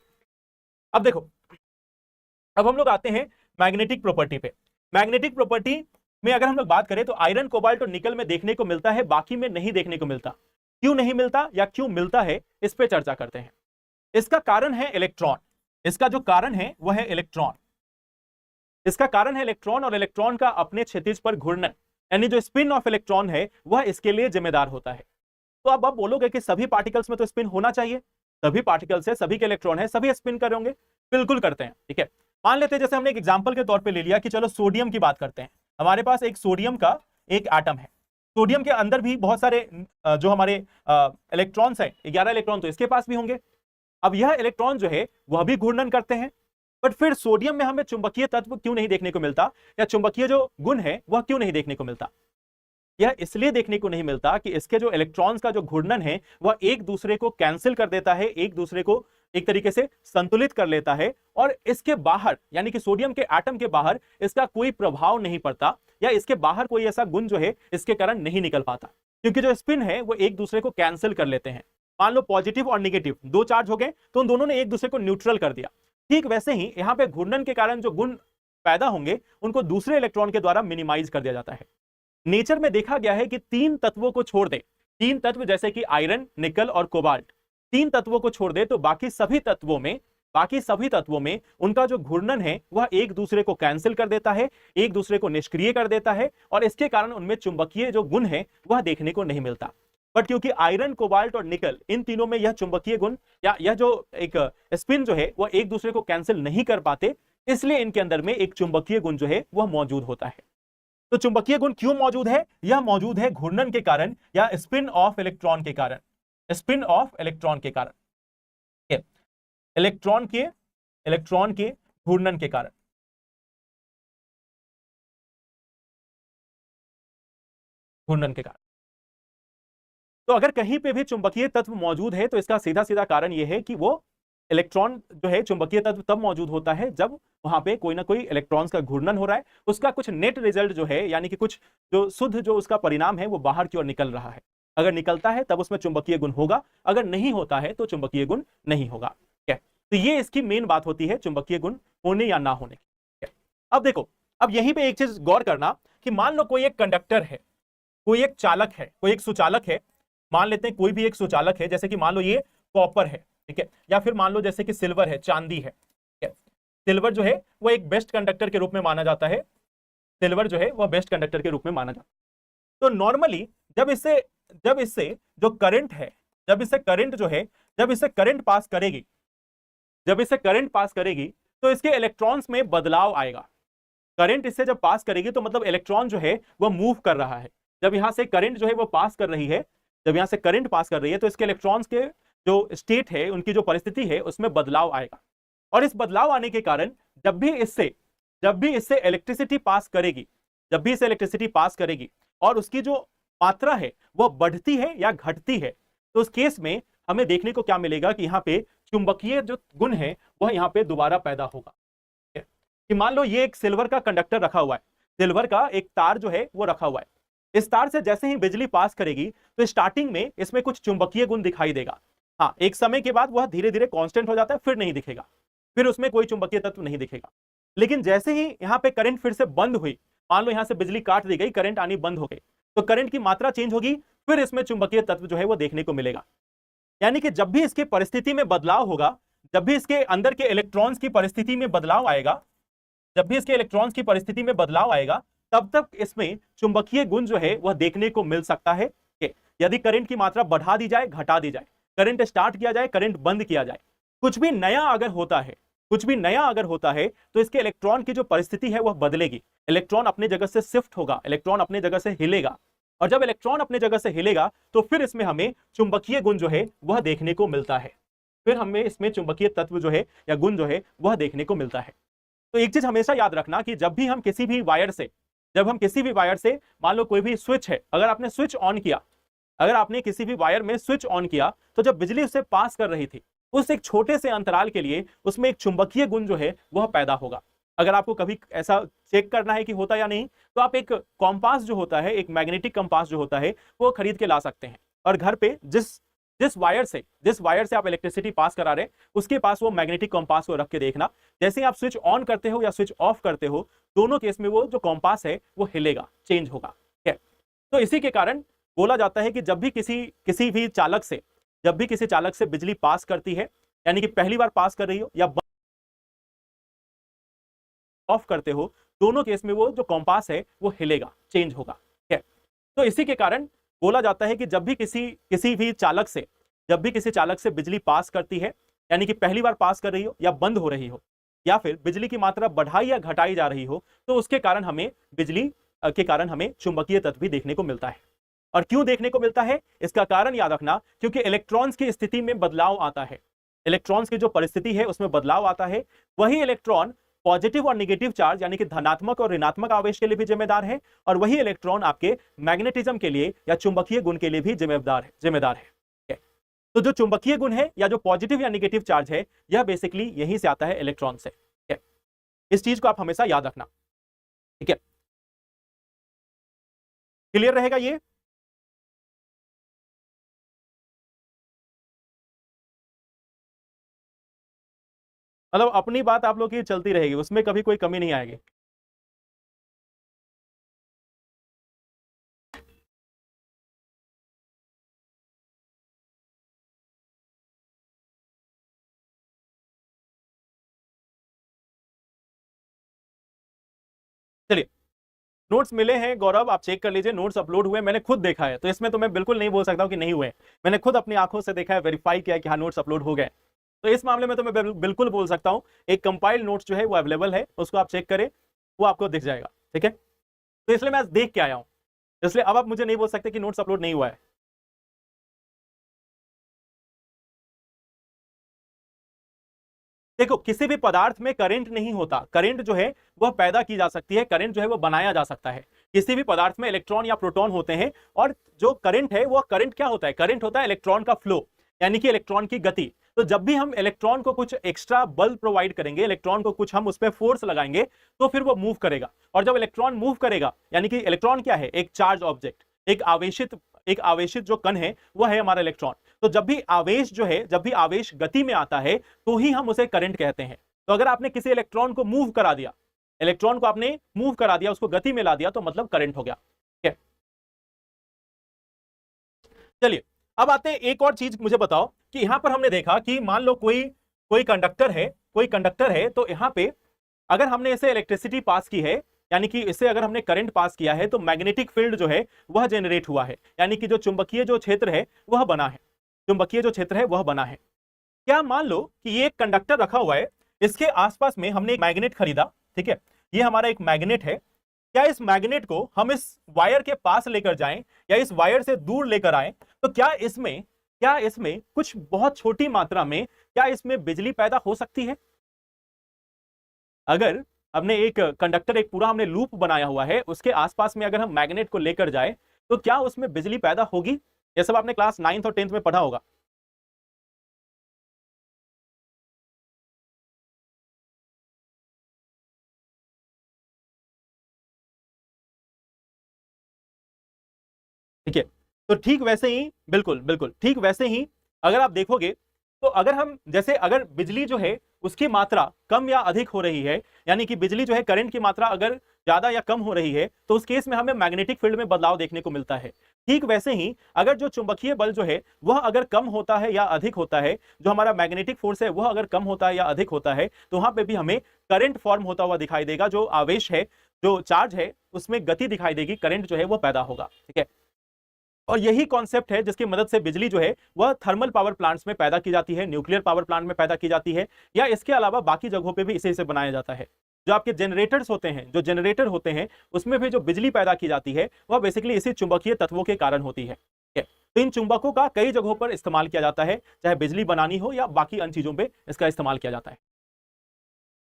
अब देखो, अब हम लोग आते हैं मैग्नेटिक प्रॉपर्टी पे। मैग्नेटिक प्रॉपर्टी में अगर हम लोग बात करें तो आयरन, कोबाल्ट और निकल में देखने को मिलता है, बाकी में नहीं देखने को मिलता। क्यों नहीं मिलता या क्यों मिलता है, इस पे चर्चा करते हैं। इसका कारण है इलेक्ट्रॉन, इसका जो कारण है वह है इलेक्ट्रॉन, इसका कारण है इलेक्ट्रॉन, और इलेक्ट्रॉन का अपने क्षितिज पर घूर्णन, यानी जो स्पिन ऑफ इलेक्ट्रॉन है वह इसके लिए जिम्मेदार होता है। तो अब आप बोलोगे कि सभी पार्टिकल्स में तो स्पिन होना चाहिए, सभी पार्टिकल्स है, सभी के इलेक्ट्रॉन है, सभी स्पिन कर होंगे, बिल्कुल करते हैं, ठीक है। मान लेते हैं जैसे हमने एक एग्जांपल के तौर पे ले लिया कि चलो सोडियम की बात करते हैं, हमारे पास एक सोडियम का एक एटम है, सोडियम के अंदर भी बहुत सारे जो हमारे इलेक्ट्रॉन्स हैं, 11 इलेक्ट्रॉन तो इसके पास भी होंगे। अब यह इलेक्ट्रॉन जो है वह भी घूर्णन करते हैं, बट फिर सोडियम में हमें चुंबकीय तत्व क्यों नहीं देखने को मिलता, या चुंबकीय जो गुण है वह क्यों नहीं देखने को मिलता। यह इसलिए देखने को नहीं मिलता कि इसके जो इलेक्ट्रॉन्स का जो घूर्णन है वह एक दूसरे को कैंसिल कर देता है, एक दूसरे को एक तरीके से संतुलित कर लेता है, और इसके बाहर यानी कि सोडियम के एटम के बाहर इसका कोई प्रभाव नहीं पड़ता, या इसके बाहर कोई ऐसा गुण जो है इसके कारण नहीं निकल पाता, क्योंकि जो स्पिन है वो एक दूसरे को कैंसिल कर लेते हैं। मान लो पॉजिटिव और नेगेटिव दो चार्ज हो गए तो उन दोनों ने एक दूसरे को न्यूट्रल कर दिया, ठीक वैसे ही यहाँ पे घूर्णन के कारण जो गुण पैदा होंगे उनको दूसरे इलेक्ट्रॉन के द्वारा मिनिमाइज कर दिया जाता है। नेचर में देखा गया है कि तीन तत्वों को छोड़ दे, तीन तत्व जैसे कि आयरन, निकल और कोबाल्ट, तीन तत्वों को छोड़ दे तो बाकी सभी तत्वों में उनका जो घूर्णन है वह एक दूसरे को कैंसिल कर देता है, एक दूसरे को निष्क्रिय कर देता है, और इसके कारण उनमें चुंबकीय जो गुण है वह देखने को नहीं मिलता। बट क्योंकि आयरन, कोबाल्ट और निकल इन तीनों में यह चुंबकीय गुण या यह जो एक स्पिन जो है वह एक दूसरे को कैंसिल नहीं कर पाते, इसलिए इनके अंदर में एक चुंबकीय गुण जो है वह मौजूद होता है। तो चुंबकीय गुण क्यों मौजूद है, यह मौजूद है घूर्णन के कारण या स्पिन ऑफ इलेक्ट्रॉन के कारण, स्पिन ऑफ इलेक्ट्रॉन के कारण, इलेक्ट्रॉन के घूर्णन के कारण, घूर्णन के कारण। तो अगर कहीं पे भी चुंबकीय तत्व मौजूद है तो इसका सीधा सीधा कारण यह है कि वो इलेक्ट्रॉन जो है चुंबकीय तत्व तब मौजूद होता है जब वहां पे कोई ना कोई इलेक्ट्रॉन्स का घूर्णन हो रहा है, उसका कुछ नेट रिजल्ट जो है यानी कि कुछ जो शुद्ध जो उसका परिणाम है वो बाहर की ओर निकल रहा है। अगर निकलता है तब उसमें चुंबकीय गुण होगा, अगर नहीं होता है तो चुंबकीय गुण नहीं होगा, ठीक है। तो ये इसकी मेन बात होती है चुंबकीय गुण होने या ना होने की। अब देखो, अब यहीं पे एक चीज गौर करना कि मान लो कोई एक कंडक्टर है, कोई एक चालक है, कोई एक सुचालक है, मान लेते हैं कोई भी एक सुचालक है, जैसे कि मान लो ये कॉपर है, ठीक है, या फिर मान लो जैसे कि सिल्वर है, चांदी है, ठीक है। सिल्वर जो है वो एक बेस्ट कंडक्टर के रूप में माना जाता है, सिल्वर जो है वह बेस्ट कंडक्टर के रूप में माना जाता है। तो नॉर्मली जब इससे जो करंट है, जब इससे करंट जो है, जब इससे करंट पास करेगी, जब इससे करंट पास करेगी तो इसके इलेक्ट्रॉन्स में बदलाव आएगा। करंट इससे जब पास करेगी तो मतलब इलेक्ट्रॉन जो है वह मूव कर रहा है। जब यहां से करंट जो है वो पास कर रही है, जब यहां से करंट पास कर रही है तो इसके इलेक्ट्रॉन्स के जो स्टेट है, उनकी जो परिस्थिति है उसमें बदलाव आएगा, और इस बदलाव आने के कारण जब भी इससे इलेक्ट्रिसिटी पास करेगी, जब भी इसे इलेक्ट्रिसिटी पास करेगी और उसकी जो मात्रा है वह बढ़ती है या घटती है, तो उस केस में हमें देखने को क्या मिलेगा कि यहाँ पे चुंबकीय जो गुण है वह यहाँ पे दोबारा पैदा होगा। कि मान लो ये एक सिल्वर का कंडक्टर रखा हुआ है, सिल्वर का एक तार जो है वो रखा हुआ है, इस तार से जैसे ही बिजली पास करेगी तो स्टार्टिंग में इसमें कुछ चुंबकीय गुण दिखाई देगा। हाँ, एक समय के बाद वह धीरे धीरे कांस्टेंट हो जाता है, फिर नहीं दिखेगा, फिर उसमें कोई चुंबकीय तत्व नहीं दिखेगा। लेकिन जैसे ही यहाँ पे करंट फिर से बंद हुई, मान लो यहाँ से बिजली काट दी गई, करंट आनी बंद हो गई, तो करंट की मात्रा चेंज होगी, फिर इसमें चुंबकीय तत्व जो है वो देखने को मिलेगा। यानी कि जब भी इसकी परिस्थिति में बदलाव होगा, जब भी इसके अंदर के इलेक्ट्रॉन्स की परिस्थिति में बदलाव आएगा, जब भी इसके इलेक्ट्रॉन्स की परिस्थिति में बदलाव आएगा, तब तक इसमें चुंबकीय गुण जो है वह देखने को मिल सकता है। यदि करंट की मात्रा बढ़ा दी जाए, घटा दी जाए, करंट स्टार्ट किया जाए, करंट बंद किया जाए, कुछ भी नया अगर होता है, कुछ भी नया अगर होता है, तो इसके इलेक्ट्रॉन की जो परिस्थिति है वह बदलेगी। इलेक्ट्रॉन अपने जगह से शिफ्ट होगा, इलेक्ट्रॉन अपने जगह से हिलेगा, और जब इलेक्ट्रॉन अपने जगह से हिलेगा तो फिर इसमें हमें चुंबकीय गुण जो है वह देखने को मिलता है, फिर हमें इसमें चुंबकीय तत्व जो है या गुण जो है वह देखने को मिलता है। तो एक चीज हमेशा याद रखना कि जब भी हम किसी भी वायर से, जब हम किसी भी वायर से, मान लो कोई भी स्विच है, अगर आपने स्विच ऑन किया, अगर आपने किसी भी वायर में स्विच ऑन किया, तो जब बिजली उससे पास कर रही थी, उस एक छोटे से अंतराल के लिए उसमें एक चुंबकीय गुण जो है वह पैदा होगा। अगर आपको कभी ऐसा चेक करना है कि होता या नहीं, तो आप एक कॉम्पास जो होता है, एक मैग्नेटिक कंपास जो होता है, वो खरीद के ला सकते हैं, और घर पे जिस जिस वायर से आप इलेक्ट्रिसिटी पास करा रहे हैं, उसके पास वो मैग्नेटिक कंपास को रख के देखना, जैसे ही आप स्विच ऑन करते हो या स्विच ऑफ करते हो, दोनों केस में वो जो कंपास है वो हिलेगा, चेंज होगा। ठीक है, तो इसी के कारण बोला जाता है कि जब भी किसी भी चालक से, जब भी किसी चालक से बिजली पास करती है, यानी कि पहली बार पास कर रही हो या ऑफ करते हो, दोनों केस में वो जो कंपास है वो हिलेगा, चेंज होगा। ठीक है, तो इसी के कारण बोला जाता है कि जब भी किसी भी चालक से, जब भी किसी चालक से बिजली पास करती है, यानी कि पहली बार पास कर रही हो या बंद हो रही हो, या फिर बिजली की मात्रा बढ़ाई या घटाई जा रही हो, तो उसके कारण हमें बिजली के कारण हमें चुंबकीय तत्व भी देखने को मिलता है। और क्यों देखने को मिलता है, इसका कारण याद रखना, क्योंकि इलेक्ट्रॉन्स की स्थिति में बदलाव आता है, इलेक्ट्रॉन्स की जो परिस्थिति है उसमें बदलाव आता है। वही इलेक्ट्रॉन पॉजिटिव और नेगेटिव चार्ज, यानी कि धनात्मक और ऋणात्मक आवेश के लिए भी जिम्मेदार है, और वही इलेक्ट्रॉन आपके मैग्नेटिज्म के लिए या चुंबकीय गुण के लिए भी जिम्मेदार है। तो जो चुंबकीय गुण है या जो पॉजिटिव या नेगेटिव चार्ज है, यह बेसिकली यहीं से आता है, इलेक्ट्रॉन से। इस चीज को आप हमेशा याद रखना। ठीक है, क्लियर रहेगा ये? मतलब अपनी बात आप लोग की चलती रहेगी, उसमें कभी कोई कमी नहीं आएगी। चलिए, नोट्स मिले हैं गौरव, आप चेक कर लीजिए, नोट्स अपलोड हुए, मैंने खुद देखा है, तो इसमें तो मैं बिल्कुल नहीं बोल सकता हूं कि नहीं हुए। मैंने खुद अपनी आंखों से देखा है, वेरीफाई किया कि हाँ नोट्स अपलोड हो गए। तो इस मामले में तो मैं बिल्कुल बोल सकता हूं, एक कंपाइल्ड नोट्स जो है वो अवेलेबल है, उसको आप चेक करें, वो आपको दिख जाएगा। ठीक है, तो इसलिए मैं देख के आया हूं, इसलिए अब आप मुझे नहीं बोल सकते कि नोट्स अपलोड नहीं हुआ है। देखो, किसी भी पदार्थ में करंट नहीं होता, करंट जो है वह पैदा की जा सकती है, करंट जो है वो बनाया जा सकता है। किसी भी पदार्थ में इलेक्ट्रॉन या प्रोटॉन होते हैं, और जो करंट है, वह करंट क्या होता है, करंट होता है इलेक्ट्रॉन का फ्लो, यानी कि इलेक्ट्रॉन की गति। तो जब भी हम इलेक्ट्रॉन को कुछ एक्स्ट्रा बल प्रोवाइड करेंगे, इलेक्ट्रॉन को कुछ हम उस पर फोर्स लगाएंगे, तो फिर वो मूव करेगा। और जब इलेक्ट्रॉन मूव करेगा, यानी कि इलेक्ट्रॉन क्या है, एक चार्ज ऑब्जेक्ट, एक आवेशित जो कण है वह है हमारा इलेक्ट्रॉन। तो जब भी आवेश जो है, जब भी आवेश गति में आता है, तो ही हम उसे करंट कहते हैं। तो अगर आपने किसी इलेक्ट्रॉन को मूव करा दिया, इलेक्ट्रॉन को आपने मूव करा दिया, उसको गति में ला दिया, तो मतलब करंट हो गया। ठीक है, चलिए अब आते हैं, एक और चीज मुझे बताओ कि यहां पर हमने देखा कि मान लो कोई कोई कंडक्टर है, तो यहां पे अगर हमने इसे इलेक्ट्रिसिटी पास की है, यानी कि इसे अगर हमने करंट पास किया है, तो मैग्नेटिक फील्ड जो है वह जनरेट हुआ है, यानी कि जो चुंबकीय जो क्षेत्र है वह बना है, चुंबकीय जो क्षेत्र है वह बना है। क्या मान लो कि ये एक कंडक्टर रखा हुआ है, इसके आसपास में हमने एक मैग्नेट खरीदा। ठीक है, ये हमारा एक मैग्नेट है। क्या इस मैग्नेट को हम इस वायर के पास लेकर जाएं या इस वायर से दूर लेकर आएं, तो क्या इसमें कुछ बहुत छोटी मात्रा में, क्या इसमें बिजली पैदा हो सकती है? अगर हमने एक कंडक्टर, एक पूरा हमने लूप बनाया हुआ है, उसके आसपास में अगर हम मैग्नेट को लेकर जाए, तो क्या उसमें बिजली पैदा होगी? ये सब आपने क्लास 9th और 10th में पढ़ा होगा। ठीक है, तो ठीक वैसे ही, बिल्कुल बिल्कुल ठीक वैसे ही अगर आप देखोगे, तो अगर हम जैसे अगर बिजली जो है उसकी मात्रा कम या अधिक हो रही है, यानी कि बिजली जो है करंट की मात्रा अगर ज्यादा या कम हो रही है, तो उस केस में हमें मैग्नेटिक फील्ड में बदलाव देखने को मिलता है। ठीक वैसे ही अगर जो चुंबकीय बल जो है वह अगर कम होता है या अधिक होता है, जो हमारा मैग्नेटिक फोर्स है वह अगर कम होता है या अधिक होता है, तो वहां पे भी हमें करंट फॉर्म होता हुआ दिखाई देगा। जो आवेश है, जो चार्ज है, उसमें गति दिखाई देगी, करंट जो है वो पैदा होगा। ठीक है, और यही कॉन्सेप्ट है जिसकी मदद से बिजली जो है वह थर्मल पावर प्लांट्स में पैदा की जाती है, न्यूक्लियर पावर प्लांट में पैदा की जाती है, या इसके अलावा बाकी जगहों पे भी इसे से बनाया जाता है। जो आपके जनरेटर्स होते हैं, जो जनरेटर होते हैं, उसमें भी जो बिजली पैदा की जाती है वह बेसिकली इसी चुंबकीय तत्वों के कारण होती है। तो इन चुंबकों का कई जगहों पर इस्तेमाल किया जाता है, चाहे बिजली बनानी हो या बाकी अन्य चीजों पर इसका इस्तेमाल किया जाता है।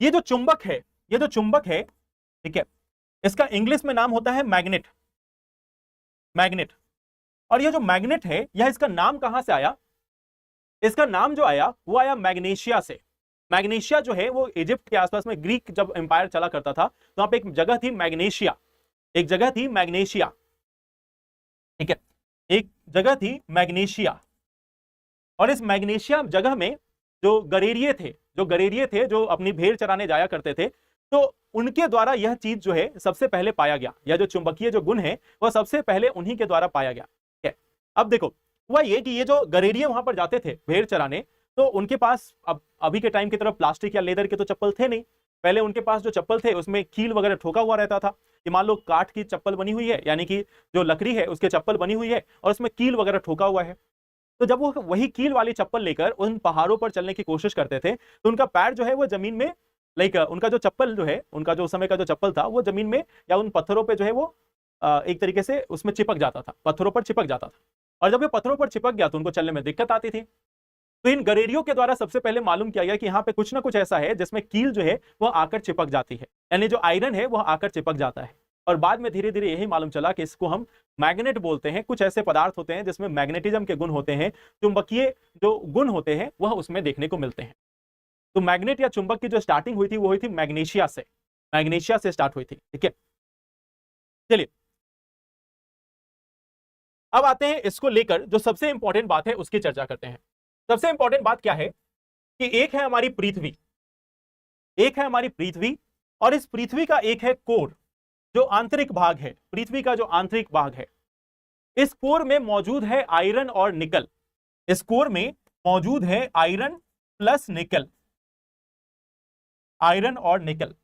ये जो चुंबक है, ये जो चुंबक है, ठीक है, इसका इंग्लिश में नाम होता है मैग्नेट। मैग्नेट। और ये जो मैग्नेट है, यह इसका नाम कहां से आया? इसका नाम जो आया वो आया मैग्नेशिया से। मैग्नेशिया जो है वो इजिप्ट के आसपास में, ग्रीक जब एम्पायर चला करता था, तो वहां पे एक जगह थी मैग्नेशिया, एक जगह थी मैग्नेशिया। ठीक है, एक जगह थी मैग्नेशिया, और इस मैग्नेशिया जगह में जो गरेरिये थे, जो अपनी भेड़ चराने जाया करते थे, तो उनके द्वारा यह चीज जो है सबसे पहले पाया गया। यह जो चुंबकीय जो गुण है वह सबसे पहले उन्हीं के द्वारा पाया गया। अब देखो, हुआ ये कि ये जो गरेरिये वहां पर जाते थे भेड़ चराने, तो उनके पास अब अभी के टाइम की तरफ प्लास्टिक या लेदर के तो चप्पल थे नहीं। पहले उनके पास जो चप्पल थे उसमें कील वगैरह ठोका हुआ रहता था, कि मान लो काठ की चप्पल बनी हुई है, यानी कि जो लकड़ी है उसके चप्पल बनी हुई है और उसमें कील वगैरह ठोका हुआ है। तो जब वो वही कील वाली चप्पल लेकर उन पहाड़ों पर चलने की कोशिश करते थे, तो उनका पैर जो है वो जमीन में, लाइक उनका जो चप्पल जो है, उनका जो उस समय का जो चप्पल था वो जमीन में या उन पत्थरों पे जो है वो एक तरीके से उसमें चिपक जाता था, पत्थरों पर चिपक जाता था। और जब ये पत्थरों पर चिपक गया तो उनको चलने में दिक्कत आती थी। तो इन गरेरियों के द्वारा सबसे पहले मालूम किया गया कि यहाँ पे कुछ ना कुछ ऐसा है जिसमें कील जो है वो आकर चिपक जाती है, यानी जो आयरन है वह आकर चिपक जाता है। और बाद में धीरे धीरे यही मालूम चला कि इसको हम मैग्नेट बोलते हैं। कुछ ऐसे पदार्थ होते हैं जिसमें मैग्नेटिज्म के गुण होते हैं, चुंबकीय जो गुण होते हैं वह उसमें देखने को मिलते हैं। तो मैग्नेट या चुंबक की जो स्टार्टिंग हुई थी वो हुई थी मैग्नेशिया से, मैग्नेशिया से स्टार्ट हुई थी। ठीक है, चलिए अब आते हैं इसको लेकर जो सबसे इंपॉर्टेंट बात है उसकी चर्चा करते हैं। सबसे इंपॉर्टेंट बात क्या है कि एक है हमारी पृथ्वी, एक है हमारी पृथ्वी, और इस पृथ्वी का एक है कोर, जो आंतरिक भाग है, पृथ्वी का जो आंतरिक भाग है। इस कोर में मौजूद है आयरन और निकल। इस कोर में मौजूद है आयरन प्लस निकल, आयरन और निकल।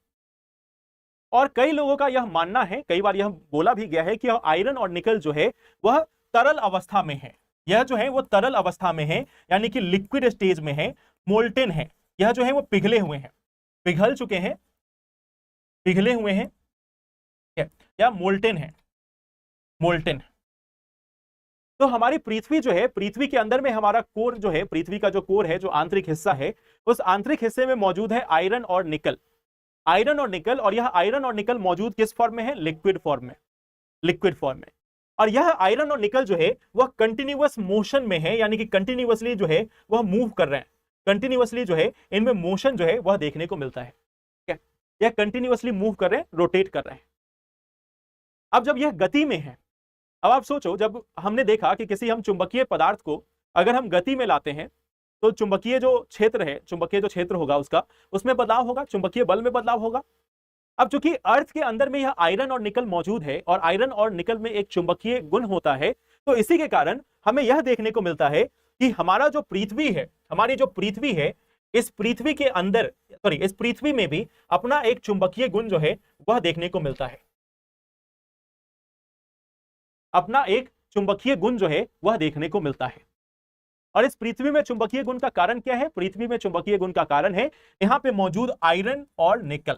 और कई लोगों का यह मानना है, कई बार यह बोला भी गया है कि आयरन और निकल जो है वह तरल अवस्था में है। यह जो है वो तरल अवस्था में है, यानी कि लिक्विड स्टेज में है, मोल्टेन है। यह जो है वो पिघले हुए हैं, पिघल चुके हैं, पिघले हुए हैं, या मोल्टेन है, मोल्टेन। तो हमारी पृथ्वी जो है, पृथ्वी के अंदर में हमारा कोर जो है, पृथ्वी का जो कोर है, जो आंतरिक हिस्सा है, उस आंतरिक हिस्से में मौजूद है आयरन और निकल, आयरन और निकल। और यह आयरन और निकल मौजूद किस फॉर्म में है? लिक्विड फॉर्म में, लिक्विड फॉर्म में। और यह आयरन और निकल जो है वह कंटिन्यूअस मोशन में है, यानी कि कंटिन्यूअसली जो है वह मूव कर रहे हैं, कंटिन्यूअसली जो है इनमें मोशन जो है वह देखने को मिलता है। ठीक है, यह कंटिन्यूअसली मूव कर रहे हैं, रोटेट कर रहे हैं। अब जब यह गति में है, अब आप सोचो, जब हमने देखा कि किसी हम चुंबकीय पदार्थ को अगर हम गति में लाते हैं, तो चुंबकीय जो क्षेत्र है, चुंबकीय जो क्षेत्र होगा उसका, उसमें बदलाव होगा, चुंबकीय बल में बदलाव होगा। अब चूंकि अर्थ के अंदर में यह आयरन और निकल मौजूद है, और आयरन और निकल में एक चुंबकीय गुण होता है, तो इसी के कारण हमें यह देखने को मिलता है कि हमारा जो पृथ्वी है, हमारी जो पृथ्वी है, इस पृथ्वी के अंदर, सॉरी, इस पृथ्वी में भी अपना एक चुंबकीय गुण जो है वह देखने को मिलता है, अपना एक चुंबकीय गुण जो है वह देखने को मिलता है। और इस पृथ्वी में चुंबकीय गुण का कारण क्या है? पृथ्वी में चुंबकीय गुण का कारण है यहां पे मौजूद आयरन और निकल,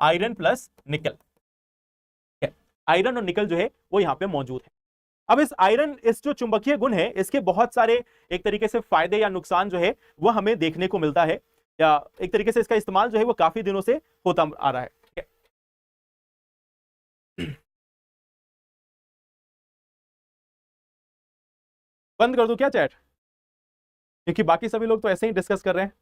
आयरन प्लस निकल। आयरन और निकल जो है वो यहां पे मौजूद है। अब इस आयरन, इस जो चुंबकीय गुण है, इसके बहुत सारे एक तरीके से फायदे या नुकसान जो है वह हमें देखने को मिलता है, या एक तरीके से इसका इस्तेमाल जो है वो काफी दिनों से होता आ रहा है। बंद कर दूं क्या चैट, क्योंकि बाकी सभी लोग तो ऐसे ही डिस्कस कर रहे हैं।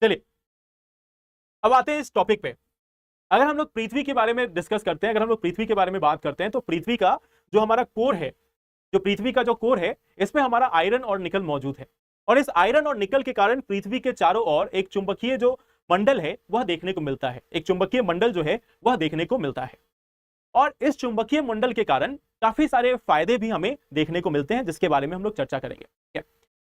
चलिए अब आते हैं इस टॉपिक पे। अगर हम लोग पृथ्वी के बारे में डिस्कस करते हैं, अगर हम लोग पृथ्वी के बारे में बात करते हैं, तो पृथ्वी का जो हमारा कोर है, जो पृथ्वी का जो कोर है, इसमें हमारा आयरन और निकल मौजूद है। और इस आयरन और निकल के कारण पृथ्वी के चारों ओर एक चुंबकीय जो मंडल है वह देखने को मिलता है, एक चुंबकीय मंडल जो है वह देखने को मिलता है। और इस चुंबकीय मंडल के कारण काफी सारे फायदे भी हमें देखने को मिलते हैं, जिसके बारे में हम लोग चर्चा करेंगे। ठीक है,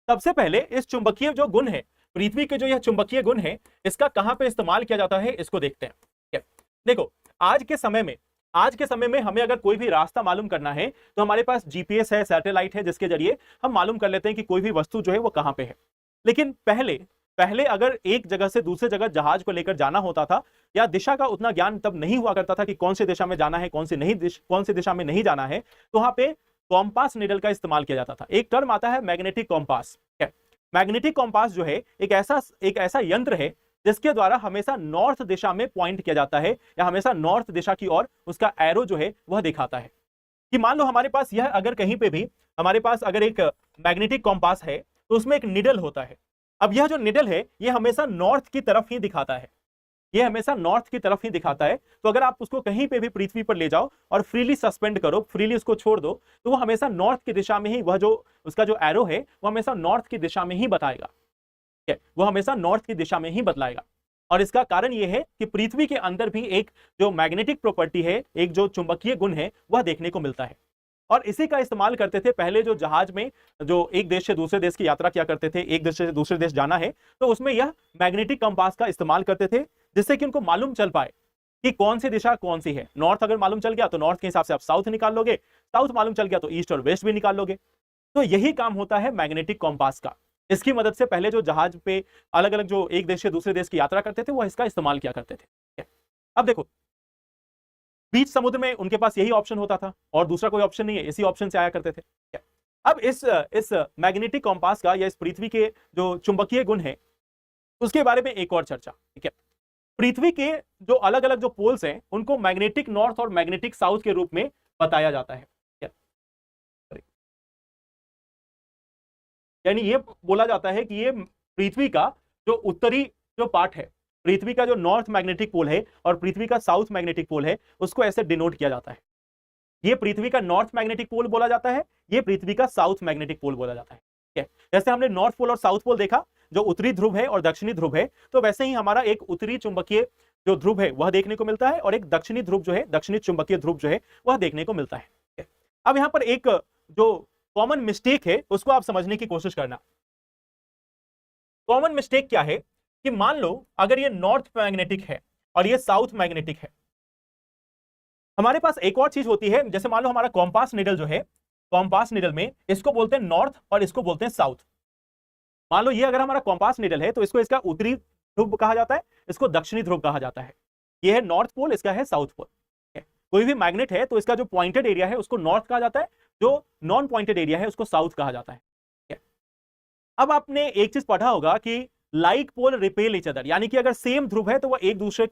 सबसे पहले इस चुंबकीय जो गुण है, पृथ्वी के जो यह चुंबकीय गुण है, इसका कहां पे इस्तेमाल किया जाता है इसको देखते हैं। ठीक है, देखो आज के समय में हमें अगर कोई भी रास्ता मालूम करना है तो हमारे पास जीपीएस है, सैटेलाइट है, जिसके जरिए हम मालूम कर लेते हैं कि कोई भी वस्तु जो है वो कहां पे है। लेकिन पहले पहले अगर एक जगह से दूसरे जगह जहाज को लेकर जाना होता था, या दिशा का उतना ज्ञान तब नहीं हुआ करता था कि कौन सी दिशा में जाना है, कौन सी दिशा में नहीं जाना है, तो वहां पे कॉम्पास नीडल का इस्तेमाल किया जाता था। एक टर्म आता है मैग्नेटिक कॉम्पास। मैग्नेटिक कॉम्पास जो है एक ऐसा यंत्र है जिसके द्वारा हमेशा नॉर्थ दिशा में पॉइंट किया जाता है, या हमेशा नॉर्थ दिशा की ओर उसका एरो जो है वह दिखाता है। कि मान लो हमारे पास यह अगर कहीं पे भी हमारे पास अगर एक मैग्नेटिक कॉम्पास है तो उसमें एक निडल होता है। अब यह जो निडल है यह हमेशा नॉर्थ की तरफ ही दिखाता है, ये हमेशा नॉर्थ की तरफ ही दिखाता है। तो अगर आप उसको कहीं पे भी पृथ्वी पर ले जाओ और फ्रीली सस्पेंड करो, फ्रीली उसको छोड़ दो, तो वो हमेशा नॉर्थ की दिशा में ही, वह जो उसका जो एरो है वो हमेशा नॉर्थ की दिशा में ही बताएगा। ठीक है, वो हमेशा नॉर्थ की दिशा में ही बतलाएगा। और इसका कारण यह है कि पृथ्वी के अंदर भी एक जो मैग्नेटिक प्रॉपर्टी है, एक जो चुंबकीय गुण है, वह देखने को मिलता है। और इसी का इस्तेमाल करते थे पहले जो जहाज में जो एक देश से दूसरे देश की यात्रा किया करते थे, एक देश से दूसरे देश जाना है तो उसमें यह मैग्नेटिक कंपास का इस्तेमाल करते थे, जिससे कि उनको मालूम चल पाए कि कौन सी दिशा कौन सी है। नॉर्थ अगर मालूम चल गया तो नॉर्थ के हिसाब से आप साउथ निकाल लोगे, साउथ मालूम चल गया तो ईस्ट और वेस्ट भी निकाल लोगे। तो यही काम होता है मैग्नेटिक कंपास का। इसकी मदद से पहले जो जहाज पे अलग अलग जो एक देश से दूसरे देश की यात्रा करते थे वो इसका इस्तेमाल किया करते थे। अब देखो बीच समुद्र में उनके पास यही ऑप्शन होता था और दूसरा कोई ऑप्शन नहीं है, इसी ऑप्शन से आया करते थे। अब इस मैग्नेटिक कंपास का या इस पृथ्वी के जो चुंबकीय गुण है उसके बारे में एक और चर्चा। ठीक है, पृथ्वी के जो अलग अलग जो पोल्स हैं उनको मैग्नेटिक नॉर्थ और मैग्नेटिक साउथ के रूप में बताया जाता है। यानी ये बोला जाता है कि ये पृथ्वी का जो उत्तरी जो पार्ट है, पृथ्वी का जो नॉर्थ मैग्नेटिक पोल है और पृथ्वी का साउथ मैग्नेटिक पोल है, उसको ऐसे डिनोट किया जाता है। ये पृथ्वी का नॉर्थ मैग्नेटिक पोल बोला जाता है, ये पृथ्वी का साउथ मैग्नेटिक पोल बोला जाता है। ठीक है, जैसे हमने नॉर्थ पोल और साउथ पोल देखा, जो उत्तरी ध्रुव है और दक्षिणी ध्रुव है, तो वैसे ही हमारा एक उत्तरी चुंबकीय जो ध्रुव है वह देखने को मिलता है और एक दक्षिणी ध्रुव जो है, दक्षिणी चुंबकीय ध्रुव जो है वह देखने को मिलता है। अब यहां पर एक जो कॉमन मिस्टेक है उसको आप समझने की कोशिश करना। कॉमन मिस्टेक क्या है कि मान लो अगर ये नॉर्थ मैग्नेटिक है और ये साउथ मैग्नेटिक है, हमारे पास एक और चीज होती है। जैसे मान लो हमारा कॉम्पास निडल जो है, कॉम्पास निडल में इसको बोलते हैं नॉर्थ और इसको बोलते हैं साउथ। मान लो ये अगर हमारा कॉम्पास निडल है तो इसको इसका उत्तरी ध्रुव कहा जाता है, इसको दक्षिणी ध्रुव कहा जाता है। ये है नॉर्थ पोल, इसका है साउथ पोल। कोई भी मैग्नेट है तो इसका जो पॉइंटेड एरिया है उसको नॉर्थ कहा जाता है, जो नॉन पॉइंटेड एरिया है उसको साउथ कहा जाता है। अब आपने एक चीज पढ़ा होगा कि like pole repel each other, यानी कि अगर सेम ध्रुव है तो वह एक दूसरे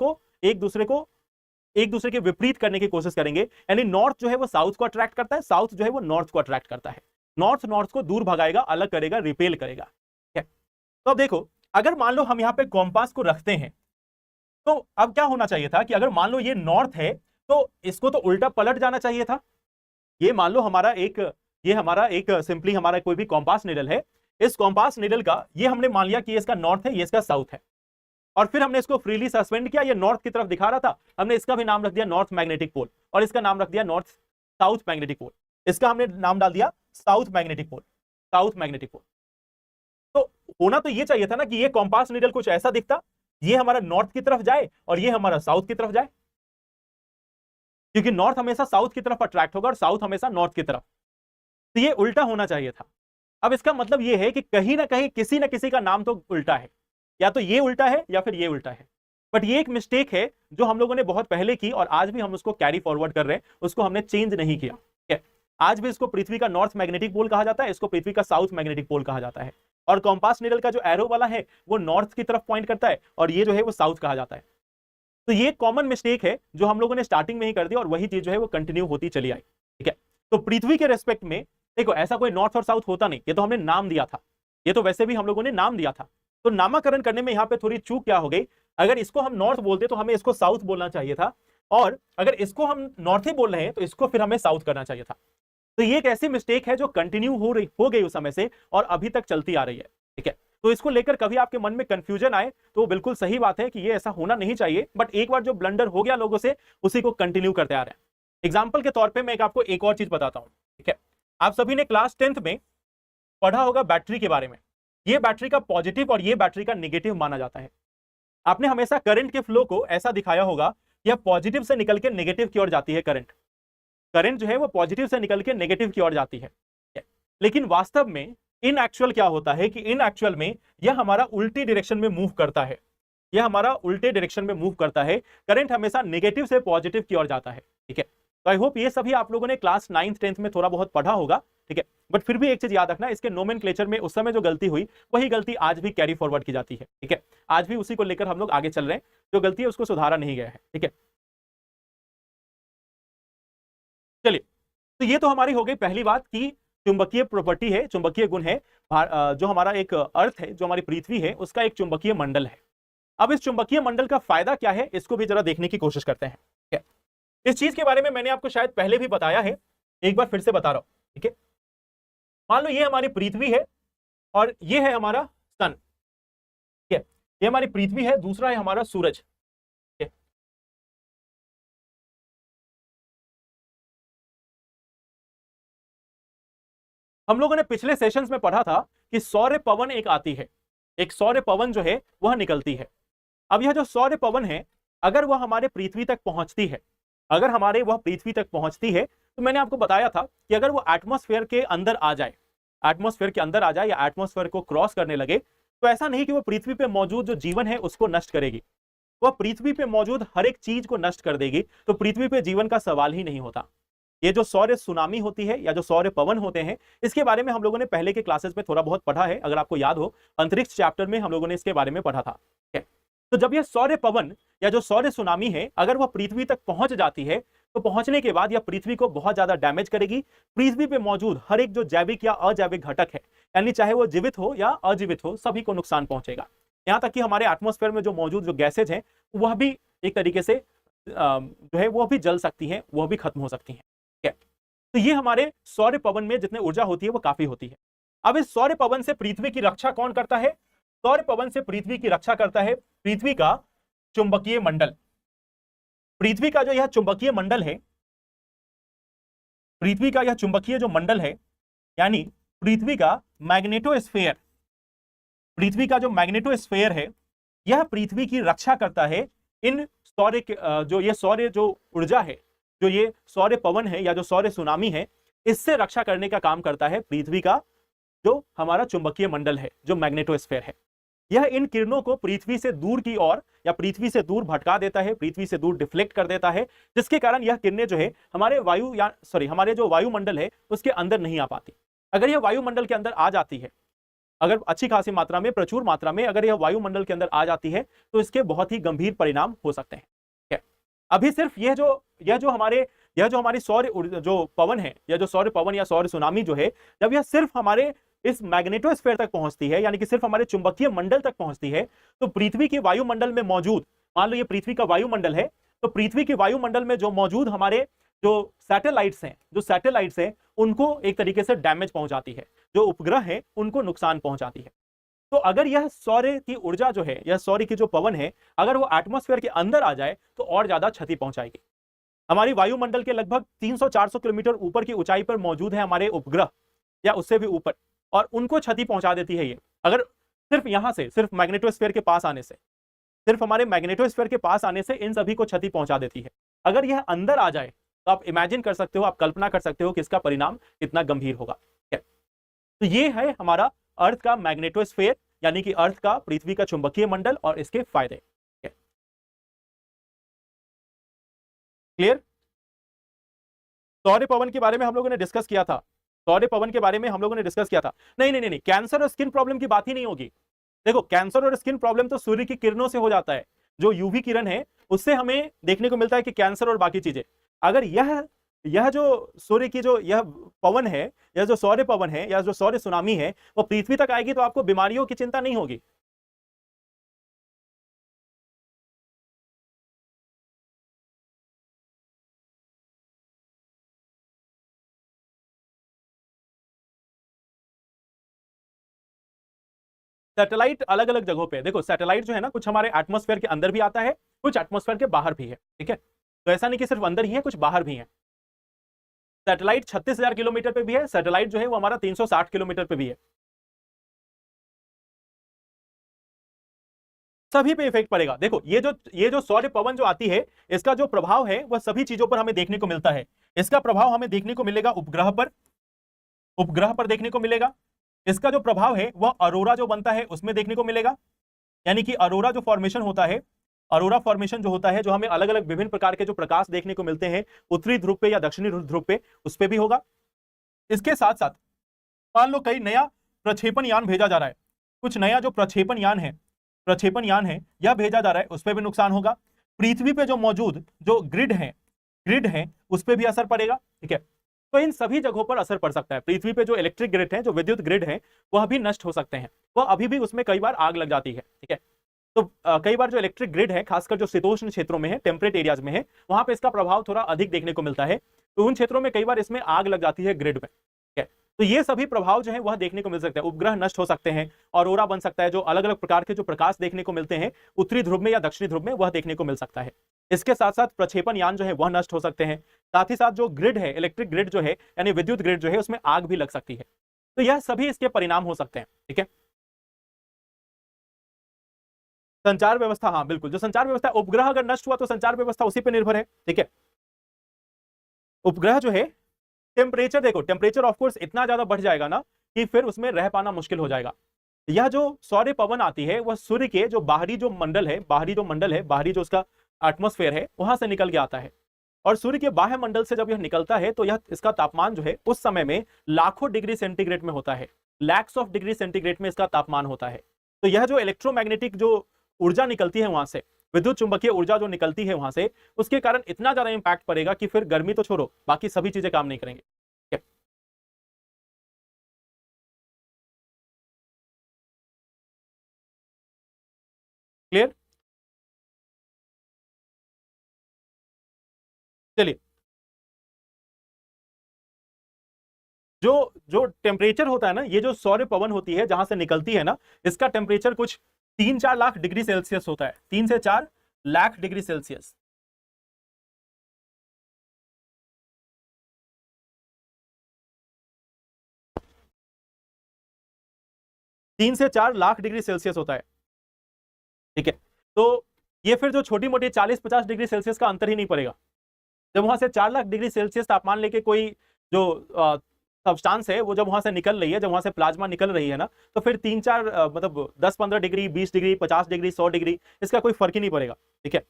के विपरीत करने की कोशिश करेंगे। यानी नॉर्थ जो है वो साउथ को अट्रैक्ट करता है, साउथ जो है वो नॉर्थ को अट्रैक्ट करता है। नॉर्थ को दूर भगाएगा, अलग करेगा, रिपेल करेगा। तो अब देखो अगर मान लो हम यहाँ पे कॉम्पास को रखते हैं तो अब क्या होना चाहिए था कि अगर मान लो ये नॉर्थ है तो इसको तो उल्टा पलट जाना चाहिए था। ये मान लो हमारा एक सिंपली हमारा कोई भी कॉम्पास निडल है, इस कॉम्पास निडल का ये हमने मान लिया कि इसका नॉर्थ है, ये इसका साउथ है, और फिर हमने इसको फ्रीली सस्पेंड किया, ये नॉर्थ की तरफ दिखा रहा था, हमने इसका भी नाम रख दिया नॉर्थ मैग्नेटिक पोल और इसका नाम रख दिया नॉर्थ साउथ मैग्नेटिक पोल, इसका हमने नाम डाल दिया south magnetic pole, south magnetic pole. तो होना तो ये चाहिए था ना कि ये कॉम्पास निडल कुछ ऐसा दिखता, ये हमारा नॉर्थ की तरफ जाए और ये हमारा साउथ की तरफ जाए, क्योंकि नॉर्थ हमेशा साउथ की तरफ अट्रैक्ट होगा और साउथ हमेशा नॉर्थ की तरफ। तो ये उल्टा होना चाहिए था। अब इसका मतलब ये है कि कहीं ना कहीं किसी ना किसी का नाम तो उल्टा है, या तो ये उल्टा है या फिर ये उल्टा है। बट ये एक मिस्टेक है जो हम लोगों ने बहुत पहले की और आज भी हम उसको कैरी फॉरवर्ड कर रहे हैं, उसको हमने चेंज नहीं किया। आज भी इसको पृथ्वी का नॉर्थ मैग्नेटिक पोल कहा जाता है, इसको पृथ्वी का साउथ मैग्नेटिक पोल कहा जाता है। और कॉम्पास निडल का जो एरो वाला है वो नॉर्थ की तरफ पॉइंट करता है और ये जो है वो साउथ कहा जाता है। तो ये कॉमन मिस्टेक है जो हम लोगों ने स्टार्टिंग में ही कर दी और वही चीज जो है वो कंटिन्यू होती चली आई। ठीक है, तो पृथ्वी के रेस्पेक्ट में देखो ऐसा कोई नॉर्थ और साउथ होता नहीं, ये तो हमने नाम दिया था, ये तो वैसे भी हम लोगों ने नाम दिया था। तो नामकरण करने में यहाँ पे थोड़ी चूक क्या हो गई, अगर इसको हम नॉर्थ बोलते तो हमें इसको साउथ बोलना चाहिए था, और अगर इसको हम नॉर्थ ही बोल रहे हैं तो इसको फिर हमें साउथ करना चाहिए था। तो ये एक ऐसी मिस्टेक है जो कंटिन्यू हो गई उस समय से और अभी तक चलती आ रही है। ठीक है, तो इसको लेकर कभी आपके मन में कंफ्यूजन आए तो बिल्कुल सही बात है कि ये ऐसा होना नहीं चाहिए, बट एक बार जो ब्लंडर हो गया लोगों से उसी को कंटिन्यू करते आ रहे हैं। एग्जाम्पल के तौर पर मैं आपको एक और चीज बताता हूं। ठीक है, आप सभी ने क्लास 10th में पढ़ा होगा बैटरी के बारे में। ये बैटरी का पॉजिटिव और ये बैटरी का नेगेटिव माना जाता है। आपने हमेशा करंट के फ्लो को ऐसा दिखाया होगा, यह पॉजिटिव से निकल के नेगेटिव की ओर जाती है। करंट जो है वो पॉजिटिव से निकल के नेगेटिव की ओर जाती है। लेकिन वास्तव में इन एक्चुअल क्या होता है कि इन एक्चुअल में यह हमारा उल्टी डायरेक्शन में मूव करता है, यह हमारा उल्टे डायरेक्शन में मूव करता है। करंट हमेशा नेगेटिव से पॉजिटिव की ओर जाता है। ठीक है, तो आई होप ये सभी आप लोगों ने क्लास 9th 10th में थोड़ा बहुत पढ़ा होगा। ठीक है, बट फिर भी एक चीज याद रखना, इसके नोमेनक्लेचर में उस समय जो गलती हुई वही गलती आज भी कैरी फॉरवर्ड की जाती है। ठीक है, आज भी उसी को लेकर हम लोग आगे चल रहे हैं, जो गलती है उसको सुधारा नहीं गया है। ठीक है, चलिए, तो ये तो हमारी हो गई पहली बात कि चुंबकीय प्रॉपर्टी है, चुंबकीय गुण है। जो हमारा एक अर्थ है, जो हमारी पृथ्वी है, उसका एक चुंबकीय मंडल है। अब इस चुंबकीय मंडल का फायदा क्या है इसको भी जरा देखने की कोशिश करते हैं। ठीक है, इस चीज के बारे में मैंने आपको शायद पहले भी बताया है, एक बार फिर से बता रहा हूं। ठीक है, मान लो ये हमारी पृथ्वी है और ये है हमारा सन। ठीक है, ये हमारी पृथ्वी है, दूसरा है हमारा सूरज। हम लोगों ने पिछले सेशंस में पढ़ा था कि सौर्य पवन एक आती है, एक सौर्य पवन जो है वह निकलती है। अब यह जो सौर्य पवन है, अगर वह हमारे पृथ्वी तक पहुंचती है, अगर हमारे वह पृथ्वी तक पहुंचती है, तो मैंने आपको बताया था कि अगर वो एटमॉस्फेयर के अंदर आ जाए, एटमॉस्फेयर के अंदर आ जाए या एटमॉस्फेयर को क्रॉस करने लगे, तो ऐसा नहीं कि वो पृथ्वी पे मौजूद जो जीवन है उसको नष्ट करेगी, वह पृथ्वी पे मौजूद हर एक चीज को नष्ट कर देगी। तो पृथ्वी पे जीवन का सवाल ही नहीं होता। ये जो सौर्य सुनामी होती है या जो सौर्य पवन होते हैं, इसके बारे में हम लोगों ने पहले के क्लासेस में थोड़ा बहुत पढ़ा है। अगर आपको याद हो, अंतरिक्ष चैप्टर में हम लोगों ने इसके बारे में पढ़ा था। तो जब यह सौर्य पवन या जो सौर्य सुनामी है, अगर वह पृथ्वी तक पहुंच जाती है, तो पहुंचने के बाद यह पृथ्वी को बहुत ज्यादा डैमेज करेगी। पृथ्वी पे मौजूद हर एक जो जैविक या अजैविक घटक है, यानी चाहे वो जीवित हो या अजीवित हो, सभी को नुकसान पहुंचेगा। यहाँ तक कि हमारे एटमॉस्फेयर में जो मौजूद जो गैसेज हैं वह भी एक तरीके से जो है वह भी जल सकती हैं, वह भी खत्म हो सकती हैं। तो ये हमारे सौर्य पवन में जितने ऊर्जा होती है वो काफी होती है। अब इस सौर्य पवन से पृथ्वी की रक्षा कौन करता है? सौर्य पवन से पृथ्वी की रक्षा करता है पृथ्वी का चुंबकीय मंडल। पृथ्वी का जो यह चुंबकीय मंडल है, पृथ्वी का यह चुंबकीय जो मंडल है, यानी पृथ्वी का मैग्नेटोस्फेयर, पृथ्वी का जो मैग्नेटोस्फेयर है, यह पृथ्वी की रक्षा करता है इन सौर्य जो ये सौर्य जो ऊर्जा है, जो ये सौर्य पवन है या जो सौर्य सुनामी है, इससे रक्षा करने का काम करता है पृथ्वी का जो हमारा चुंबकीय मंडल है, जो मैग्नेटोस्फेयर है। यह इन किरणों को पृथ्वी से दूर की ओर या पृथ्वी से दूर भटका देता है, पृथ्वी से दूर डिफ्लेक्ट कर देता है, जिसके कारण यह किरणें जो है हमारे हमारे जो वायुमंडल है उसके अंदर नहीं आ पाती। अगर यह वायुमंडल के अंदर आ जाती है, अगर अच्छी खासी मात्रा में, प्रचुर मात्रा में अगर यह वायुमंडल के अंदर आ जाती है, तो इसके बहुत ही गंभीर परिणाम हो सकते हैं। अभी सिर्फ यह जो हमारी सौर्य जो पवन है, या जो सौर्य पवन या सौर्य सुनामी जो है, जब यह सिर्फ हमारे इस मैग्नेटोस्फेयर तक पहुंचती है, यानी कि सिर्फ हमारे चुंबकीय मंडल तक पहुंचती है, तो पृथ्वी के वायुमंडल में मौजूद, मान लो ये पृथ्वी का वायुमंडल है, तो पृथ्वी के वायुमंडल में जो मौजूद हमारे जो सैटेलाइट्स हैं उनको एक तरीके से डैमेज पहुंचाती है, जो उपग्रह है उनको नुकसान पहुंचाती है। तो अगर यह सौर्य की ऊर्जा जो है, यह सौर्य की जो पवन है, अगर वो एटमॉस्फेयर के अंदर आ जाए तो और ज्यादा क्षति पहुंचाएगी। हमारी वायुमंडल के लगभग 300-400 किलोमीटर ऊपर की ऊंचाई पर मौजूद है हमारे उपग्रह, या उससे भी ऊपर, और उनको क्षति पहुंचा देती है ये। अगर सिर्फ यहां से, सिर्फ मैग्नेटोस्फेयर के पास आने से, सिर्फ हमारे मैग्नेटोस्फेयर के पास आने से इन सभी को क्षति पहुंचा देती है। अगर यह अंदर आ जाए तो आप इमेजिन कर सकते हो, आप कल्पना कर सकते हो कि इसका परिणाम कितना गंभीर होगा। तो ये है हमारा अर्थ का मैग्नेटोस्फेयर, यानी कि अर्थ का, पृथ्वी का चुंबकीय मंडल और इसके फायदे। क्लियर? सौर्य पवन के बारे में हम लोगों ने डिस्कस किया था, सौर्य पवन के बारे में हम लोगों ने डिस्कस किया था। नहीं नहीं नहीं, कैंसर और स्किन प्रॉब्लम की बात ही नहीं होगी। देखो, कैंसर और स्किन प्रॉब्लम तो सूर्य की किरणों से हो जाता है, जो यूवी किरण है उससे हमें देखने को मिलता है कि कैंसर और बाकी चीजें। अगर यह जो सूर्य की जो यह पवन है, यह जो सौर्य पवन है या जो सौर्य सुनामी है, वो पृथ्वी तक आएगी तो आपको बीमारियों की चिंता नहीं होगी। सैटेलाइट अलग अलग जगहों पे, देखो सैटेलाइट जो है ना, कुछ हमारे एटमॉस्फेयर के अंदर भी आता है, कुछ एटमॉस्फेयर के बाहर भी है, ठीक है। तो ऐसा नहीं कि सिर्फ अंदर ही है, कुछ बाहर भी है। सैटेलाइट 36,000 किलोमीटर पे भी है, सैटेलाइट जो है वो हमारा 360 किलोमीटर पे भी है। सभी पे इफेक्ट पड़ेगा। देखो, ये जो सौर्य पवन जो आती है, इसका जो प्रभाव है वह सभी चीजों पर हमें देखने को मिलता है। इसका प्रभाव हमें देखने को मिलेगा उपग्रह पर देखने को मिलेगा। इसका जो प्रभाव है वह अरोरा जो बनता है उसमें देखने को मिलेगा, यानी कि अरोरा जो फॉर्मेशन होता है, अरोरा फॉर्मेशन जो होता है, जो हमें अलग अलग विभिन्न प्रकार के जो प्रकाश देखने को मिलते हैं उत्तरी ध्रुव पे या दक्षिणी ध्रुव पे, उस पे भी होगा। इसके साथ साथ मान लो कई नया प्रक्षेपण यान भेजा जा रहा है, कुछ नया जो प्रक्षेपण यान है यह भेजा जा रहा है, उस पर भी नुकसान होगा। पृथ्वी पे जो मौजूद जो ग्रिड है उस पर भी असर पड़ेगा, ठीक है। तो इन सभी जगहों पर असर पड़ सकता है। पृथ्वी पे जो इलेक्ट्रिक ग्रिड है, जो विद्युत ग्रिड है, वह भी नष्ट हो सकते हैं, वह अभी भी उसमें कई बार आग लग जाती है, ठीक है। तो कई बार जो इलेक्ट्रिक ग्रिड है, खासकर जो शीतोष्ण क्षेत्रों में है, टेम्परेट एरियाज में है, वहां पे इसका प्रभाव थोड़ा अधिक देखने को मिलता है। तो उन क्षेत्रों में कई बार इसमें आग लग जाती है ग्रिड में, ठीक है। तो ये सभी प्रभाव जो है वह देखने को मिल सकते हैं। उपग्रह नष्ट हो सकते हैं, ऑरोरा बन सकता है, जो अलग अलग प्रकार के जो प्रकाश देखने को मिलते हैं उत्तरी ध्रुव में या दक्षिणी ध्रुव में, वह देखने को मिल सकता है। इसके साथ साथ प्रक्षेपण यान जो है वह नष्ट हो सकते हैं। साथ ही साथ जो ग्रिड है, इलेक्ट्रिक ग्रिड जो है, यानी विद्युत ग्रिड जो है, उसमें आग भी लग सकती है। तो यह सभी इसके परिणाम हो सकते हैं, ठीक है। संचार व्यवस्था, हाँ बिल्कुल, जो संचार व्यवस्था, उपग्रह अगर नष्ट हुआ तो संचार व्यवस्था उसी पर निर्भर है, ठीक है। उपग्रह जो है, टेम्परेचर देखो, टेम्परेचर ऑफ कोर्स इतना ज्यादा बढ़ जाएगा ना कि फिर उसमें रह पाना मुश्किल हो जाएगा। यह जो सौर्य पवन आती है वह सूर्य के जो बाहरी जो मंडल है, बाहरी जो उसका एटमॉस्फेयर है, वहां से निकल के आता है। और सूर्य के बाह्य मंडल से जब यह निकलता है तो यह इसका तापमान जो है उस समय में लाखों डिग्री सेंटीग्रेड में होता है, लैक्स ऑफ डिग्री सेंटीग्रेड में इसका तापमान होता है। तो यह जो इलेक्ट्रोमैग्नेटिक जो ऊर्जा निकलती है वहां से, विद्युत चुंबकीय ऊर्जा जो निकलती है वहां से, उसके कारण इतना ज्यादा इंपैक्ट पड़ेगा कि फिर गर्मी तो छोड़ो, बाकी सभी चीजें काम नहीं करेंगे। क्लियर? चलिए, जो जो टेम्परेचर होता है ना, ये जो सौर्य पवन होती है जहां से निकलती है ना, इसका टेम्परेचर कुछ 3-4 लाख डिग्री सेल्सियस होता है, 3 से 4 लाख डिग्री सेल्सियस। 3 से 4 लाख डिग्री सेल्सियस होता है, ठीक है। तो ये फिर जो छोटी मोटी 40-50 डिग्री सेल्सियस का अंतर ही नहीं पड़ेगा। जब वहां से 4 लाख डिग्री सेल्सियस तापमान लेके कोई जो सब्सटेंस है वो जब वहां से निकल रही है, जब वहां से प्लाज्मा निकल रही है ना, तो फिर 3-4 मतलब 10-15 डिग्री, 20 डिग्री, 50 डिग्री, 100 डिग्री, इसका कोई फर्क ही नहीं पड़ेगा, ठीक है।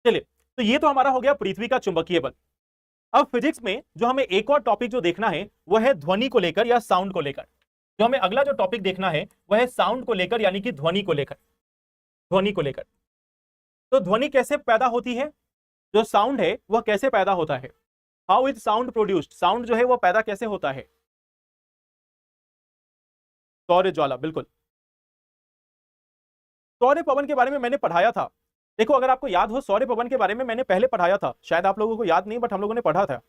चलिए, तो ये तो हमारा हो गया पृथ्वी का चुंबकीय बल। अब फिजिक्स में जो हमें एक और टॉपिक जो देखना है वह है ध्वनि को लेकर या साउंड को लेकर। जो हमें अगला जो टॉपिक देखना है वह है साउंड को लेकर, यानी कि ध्वनि को लेकर। तो ध्वनि कैसे पैदा होती है, जो साउंड है वह कैसे पैदा होता है, how is sound produced, sound जो है वो पैदा कैसे होता है। सौर्य ज्वाला, बिल्कुल। सौर्य पवन के बारे में मैंने पढ़ाया था। देखो, अगर आपको याद हो, सौर्य पवन के बारे में मैंने पहले पढ़ाया था, शायद आप लोगों को याद नहीं, बट हम लोगों ने पढ़ा था।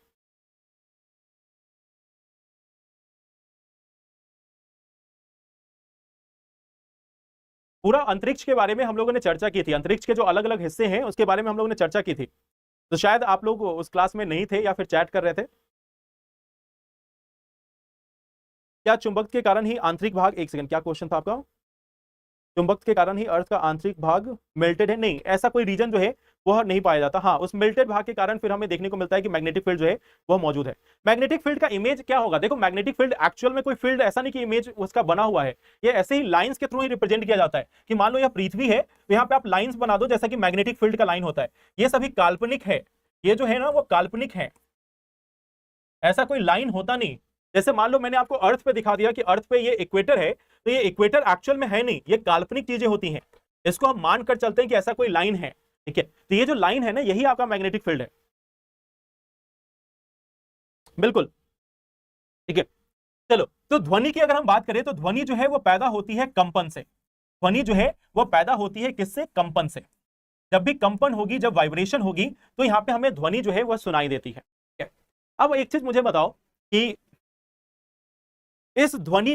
पूरा अंतरिक्ष के बारे में हम लोगों ने चर्चा की थी, अंतरिक्ष के जो अलग अलग हिस्से हैं उसके बारे में हम लोगों ने चर्चा की थी। तो शायद आप लोग उस क्लास में नहीं थे या फिर चैट कर रहे थे। क्या चुंबक के कारण ही आंतरिक भाग, एक सेकंड, क्या क्वेश्चन था आपका? चुंबक के कारण ही अर्थ का आंतरिक भाग मेल्टेड है? नहीं, ऐसा कोई रीजन जो है वह नहीं पाया जाता। हाँ, उस मेल्टेड भाग के कारण फिर हमें देखने को मिलता है कि मैग्नेटिक फील्ड जो है वह मौजूद है। मैग्नेटिक फील्ड का इमेज क्या होगा? देखो, मैग्नेटिक फील्ड एक्चुअल में कोई फील्ड ऐसा नहीं कि इमेज उसका बना हुआ है, ये ऐसे ही लाइंस के थ्रू ही रिप्रेजेंट किया जाता है कि मान लो यह पृथ्वी है तो यहाँ पे आप लाइंस बना दो जैसा कि मैग्नेटिक फील्ड का लाइन होता है। ये सभी काल्पनिक है, ये जो है ना वो काल्पनिक है, ऐसा कोई लाइन होता नहीं। जैसे मान लो मैंने आपको अर्थ पे दिखा दिया कि अर्थ पे ये इक्वेटर है, तो ये इक्वेटर एक्चुअल में है नहीं, ये काल्पनिक चीजें होती हैं, इसको हम मानकर चलते हैं कि ऐसा कोई लाइन है। ठीक है, तो ये जो लाइन है ना यही आपका मैग्नेटिक फील्ड है। बिल्कुल, ठीक है। चलो, तो ध्वनि की अगर हम बात करें तो ध्वनि जो है वो पैदा होती है कंपन से। ध्वनि जो है वो पैदा होती है किससे? कंपन से। जब भी कंपन होगी, जब वाइब्रेशन होगी, तो यहां पे हमें ध्वनि जो है वह सुनाई देती है। ठीक है? अब एक चीज मुझे बताओ कि इस ध्वनि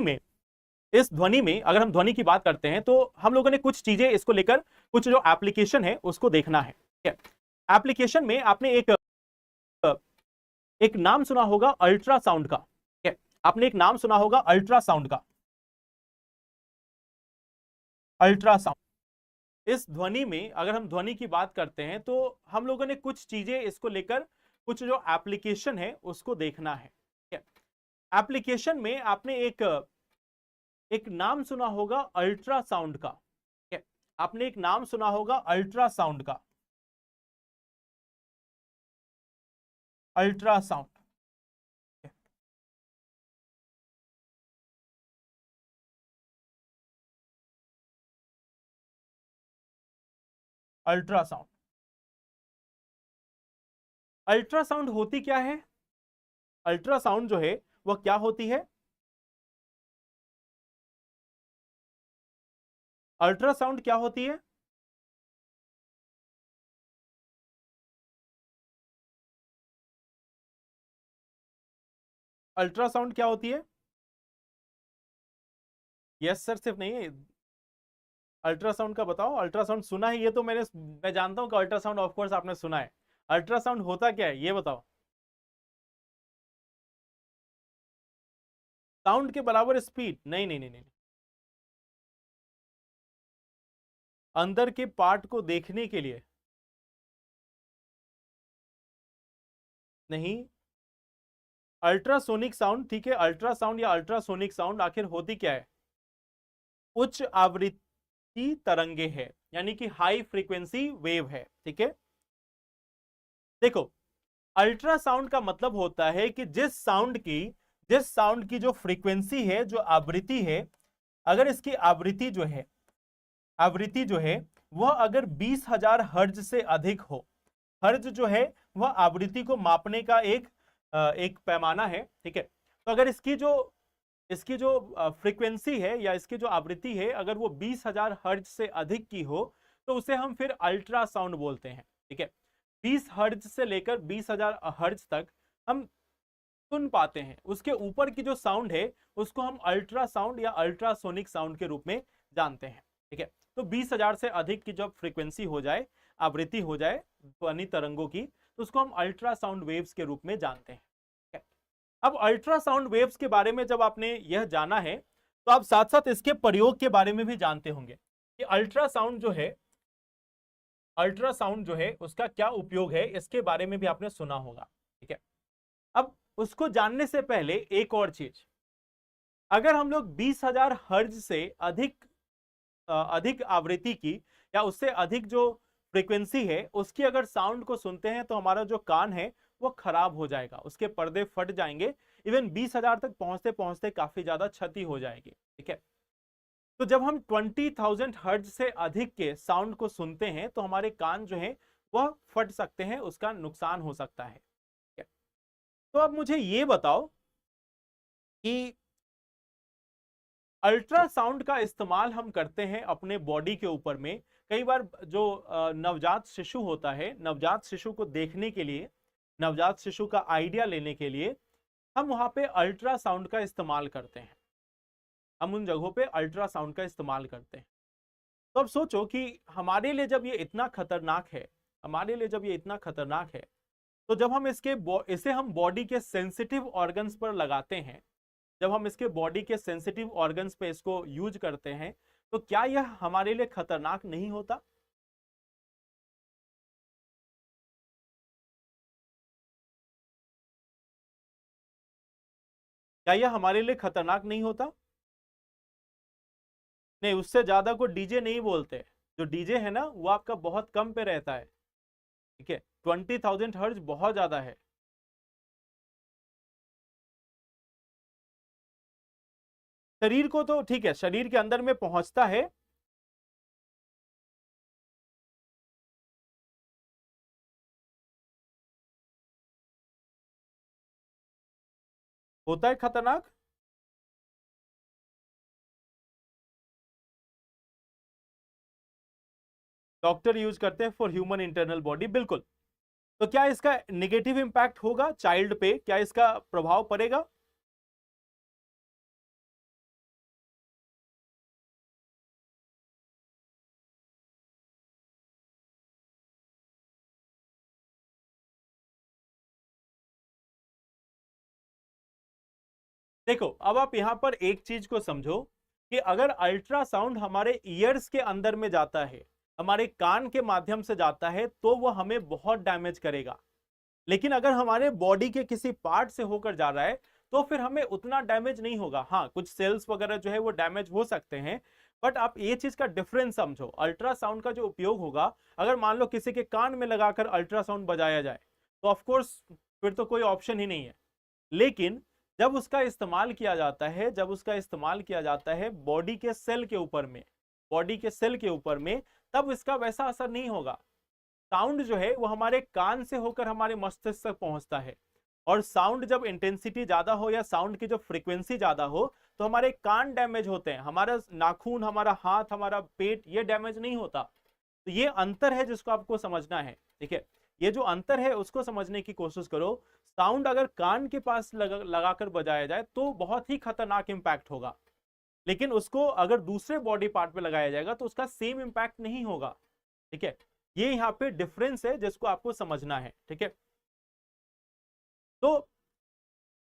में अगर हम ध्वनि की बात करते हैं तो हम लोगों ने कुछ चीजें इसको लेकर, कुछ जो एप्लीकेशन है उसको देखना है। ठीक है? एप्लीकेशन में आपने एक नाम सुना होगा अल्ट्रासाउंड का। ठीक है? आपने एक नाम सुना होगा अल्ट्रासाउंड का। अल्ट्रासाउंड, इस ध्वनि में अगर हम ध्वनि की बात करते हैं तो हम लोगों ने कुछ चीजें इसको लेकर, कुछ जो एप्लीकेशन है उसको देखना है। ठीक है? एप्लीकेशन में आपने एक नाम सुना होगा अल्ट्रासाउंड का। ठीक है? आपने एक नाम सुना होगा अल्ट्रासाउंड का। Ultrasound, ultrasound. अल्ट्रासाउंड होती क्या है? अल्ट्रासाउंड जो है वह क्या होती है? अल्ट्रासाउंड क्या होती है? अल्ट्रासाउंड क्या होती है? यस सर, सिर्फ नहीं है, अल्ट्रासाउंड का बताओ। अल्ट्रासाउंड सुना है ये तो मैं जानता हूं कि अल्ट्रासाउंड ऑफ कोर्स आपने सुना है। अल्ट्रासाउंड होता क्या है ये बताओ। साउंड के बराबर स्पीड? नहीं नहीं नहीं नहीं, अंदर के पार्ट को देखने के लिए नहीं। अल्ट्रासोनिक साउंड, ठीक है, अल्ट्रासाउंड या अल्ट्रासोनिक साउंड आखिर होती क्या है? उच्च आवृत्ति तरंगे है, यानी कि हाई फ्रीक्वेंसी वेव है। ठीक है, देखो, अल्ट्रासाउंड का मतलब होता है कि जिस साउंड की जो फ्रीक्वेंसी है, जो आवृत्ति है, अगर इसकी आवृत्ति जो है वह अगर 20,000 हर्ज से अधिक हो। हर्ज जो है वह आवृत्ति को मापने का एक पैमाना है। ठीक है, तो अगर इसकी जो फ्रीक्वेंसी है या इसकी जो आवृत्ति है अगर वो 20,000 हर्ज से अधिक की हो तो उसे हम फिर अल्ट्रासाउंड बोलते हैं। ठीक है, 20 हर्ज से लेकर 20,000 हर्ज तक हम सुन पाते हैं, उसके ऊपर की जो साउंड है उसको हम अल्ट्रासाउंड या अल्ट्रासोनिक साउंड के रूप में जानते हैं। ठीक है, तो 20,000 से अधिक की जब फ्रीक्वेंसी हो जाए, आवृत्ति हो जाए ध्वनि तरंगों की, तो उसको हम अल्ट्रासाउंड वेव्स के रूप में जानते हैं। ठीक है? अब अल्ट्रासाउंड वेव्स के बारे में जब आपने यह जाना है तो आप साथ साथ इसके प्रयोग के बारे में भी जानते होंगे कि अल्ट्रासाउंड जो है उसका क्या उपयोग है, इसके बारे में भी आपने सुना होगा। ठीक है, अब उसको जानने से पहले एक और चीज, अगर हम लोग 20,000 हर्ज से अधिक आवृत्ति की या उससे अधिक जो फ्रीक्वेंसी है उसकी अगर साउंड को सुनते हैं तो हमारा जो कान है वो खराब हो जाएगा, उसके पर्दे फट जाएंगे, इवन 20,000 तक पहुंचते पहुंचते काफी ज्यादा क्षति हो जाएगी। ठीक है, तो जब हम 20,000 हर्ज से अधिक के साउंड को सुनते हैं तो हमारे कान जो है वह फट सकते हैं, उसका नुकसान हो सकता है। ठीक है, तो अब मुझे ये बताओ कि अल्ट्रासाउंड का इस्तेमाल हम करते हैं अपने बॉडी के ऊपर में। कई बार जो नवजात शिशु होता है, नवजात शिशु को देखने के लिए, नवजात शिशु का आइडिया लेने के लिए हम वहां पे अल्ट्रासाउंड का इस्तेमाल करते हैं, हम उन जगहों पे अल्ट्रासाउंड का इस्तेमाल करते हैं। तो अब सोचो कि हमारे लिए जब ये इतना खतरनाक है, हमारे लिए जब ये इतना खतरनाक है, तो जब हम इसे हम बॉडी के सेंसिटिव ऑर्गन्स पर लगाते हैं, जब हम इसके बॉडी के सेंसिटिव ऑर्गन्स पे इसको यूज करते हैं, तो क्या यह हमारे लिए खतरनाक नहीं होता? क्या यह हमारे लिए खतरनाक नहीं होता? नहीं, उससे ज्यादा को डीजे नहीं बोलते। जो डीजे है ना वो आपका बहुत कम पे रहता है, ठीक है। 20,000 हर्ट्ज बहुत ज्यादा है। शरीर को तो ठीक है, शरीर के अंदर में पहुंचता है। होता है खतरनाक। डॉक्टर यूज करते हैं फॉर ह्यूमन इंटरनल बॉडी, बिल्कुल। तो क्या इसका नेगेटिव इंपैक्ट होगा चाइल्ड पे, क्या इसका प्रभाव पड़ेगा? देखो, अब आप यहां पर एक चीज को समझो कि अगर अल्ट्रासाउंड हमारे ईयर्स के अंदर में जाता है, हमारे कान के माध्यम से जाता है, तो वो हमें बहुत डैमेज करेगा। लेकिन अगर हमारे बॉडी के किसी पार्ट से होकर जा रहा है तो फिर हमें उतना डैमेज नहीं होगा। हाँ, कुछ सेल्स वगैरह जो है वो डैमेज हो सकते हैं, बट आप ये चीज का डिफरेंस समझो। अल्ट्रासाउंड का जो उपयोग होगा, अगर मान लो किसी के कान में लगाकर अल्ट्रासाउंड बजाया जाए तो ऑफ कोर्स फिर तो कोई ऑप्शन ही नहीं है। लेकिन जब उसका इस्तेमाल किया जाता है, जब उसका इस्तेमाल किया जाता है बॉडी के सेल के ऊपर में, बॉडी के सेल के ऊपर में, तब इसका वैसा असर नहीं होगा। साउंड जो है वो हमारे कान से होकर हमारे मस्तिष्क तक पहुंचता है, और साउंड जब इंटेंसिटी ज्यादा हो या साउंड की जो फ्रीक्वेंसी ज्यादा हो तो हमारे कान डैमेज होते हैं, हमारा नाखून, हमारा हाथ, हमारा पेट, ये डैमेज नहीं होता। तो ये अंतर है जिसको आपको समझना है, ठीक है। ये जो अंतर है उसको समझने की कोशिश करो। साउंड अगर कान के पास लगाकर बजाया जाए तो बहुत ही खतरनाक इंपैक्ट होगा, लेकिन उसको अगर दूसरे बॉडी पार्ट पे लगाया जाएगा तो उसका सेम इंपैक्ट नहीं होगा, ठीक है। ये यहाँ पे डिफरेंस है जिसको आपको समझना है, ठीक है। तो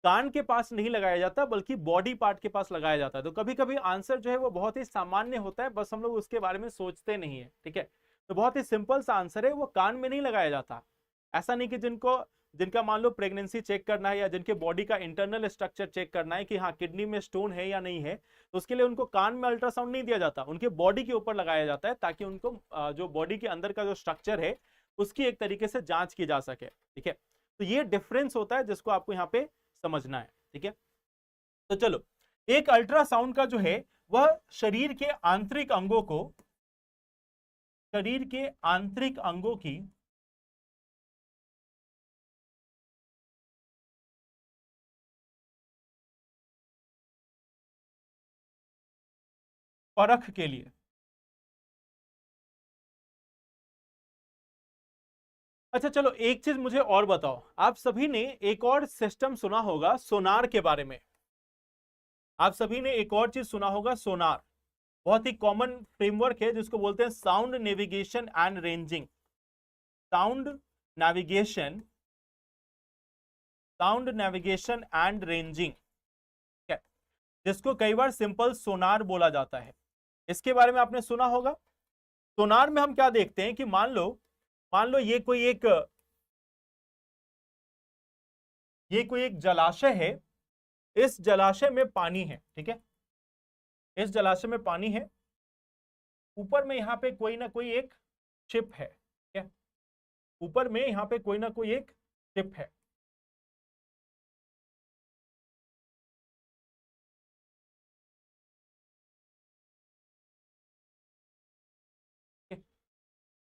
कान के पास नहीं लगाया जाता बल्कि बॉडी पार्ट के पास लगाया जाता है। तो कभी कभी आंसर जो है वो बहुत ही सामान्य होता है, बस हम लोग उसके बारे में सोचते नहीं है, ठीक है। तो बहुत ही सिंपल सा आंसर है, वो कान में नहीं लगाया जाता। ऐसा नहीं कि जिनका मान लो प्रेगनेंसी चेक करना है या जिनके बॉडी का इंटरनल स्ट्रक्चर चेक करना है कि हाँ किडनी में स्टोन है या नहीं है, तो उसके लिए उनको कान में अल्ट्रासाउंड नहीं दिया जाता, उनके बॉडी के ऊपर लगाया जाता है, ताकि उनको जो बॉडी के अंदर का जो स्ट्रक्चर है उसकी एक तरीके से जांच की जा सके, ठीक है। तो ये डिफरेंस होता है जिसको आपको यहाँ पे समझना है, ठीक है। तो चलो, एक अल्ट्रासाउंड का जो है वह शरीर के आंतरिक अंगों को, शरीर के आंतरिक अंगों की परख के लिए, अच्छा चलो एक चीज मुझे और बताओ, आप सभी ने एक और सिस्टम सुना होगा सोनार के बारे में। आप सभी ने एक और चीज सुना होगा सोनार, बहुत ही कॉमन फ्रेमवर्क है जिसको बोलते हैं sound navigation and ranging. Sound navigation, sound navigation and ranging, जिसको कई बार सिंपल सोनार बोला जाता है। इसके बारे में आपने सुना होगा। सोनार में हम क्या देखते हैं कि मान लो ये कोई एक जलाशय है, इस जलाशय में पानी है, ठीक है। इस जलाशय में पानी है, ऊपर में यहाँ पे कोई ना कोई एक शिप है, ठीक है। ऊपर में यहाँ पे कोई ना कोई एक शिप है।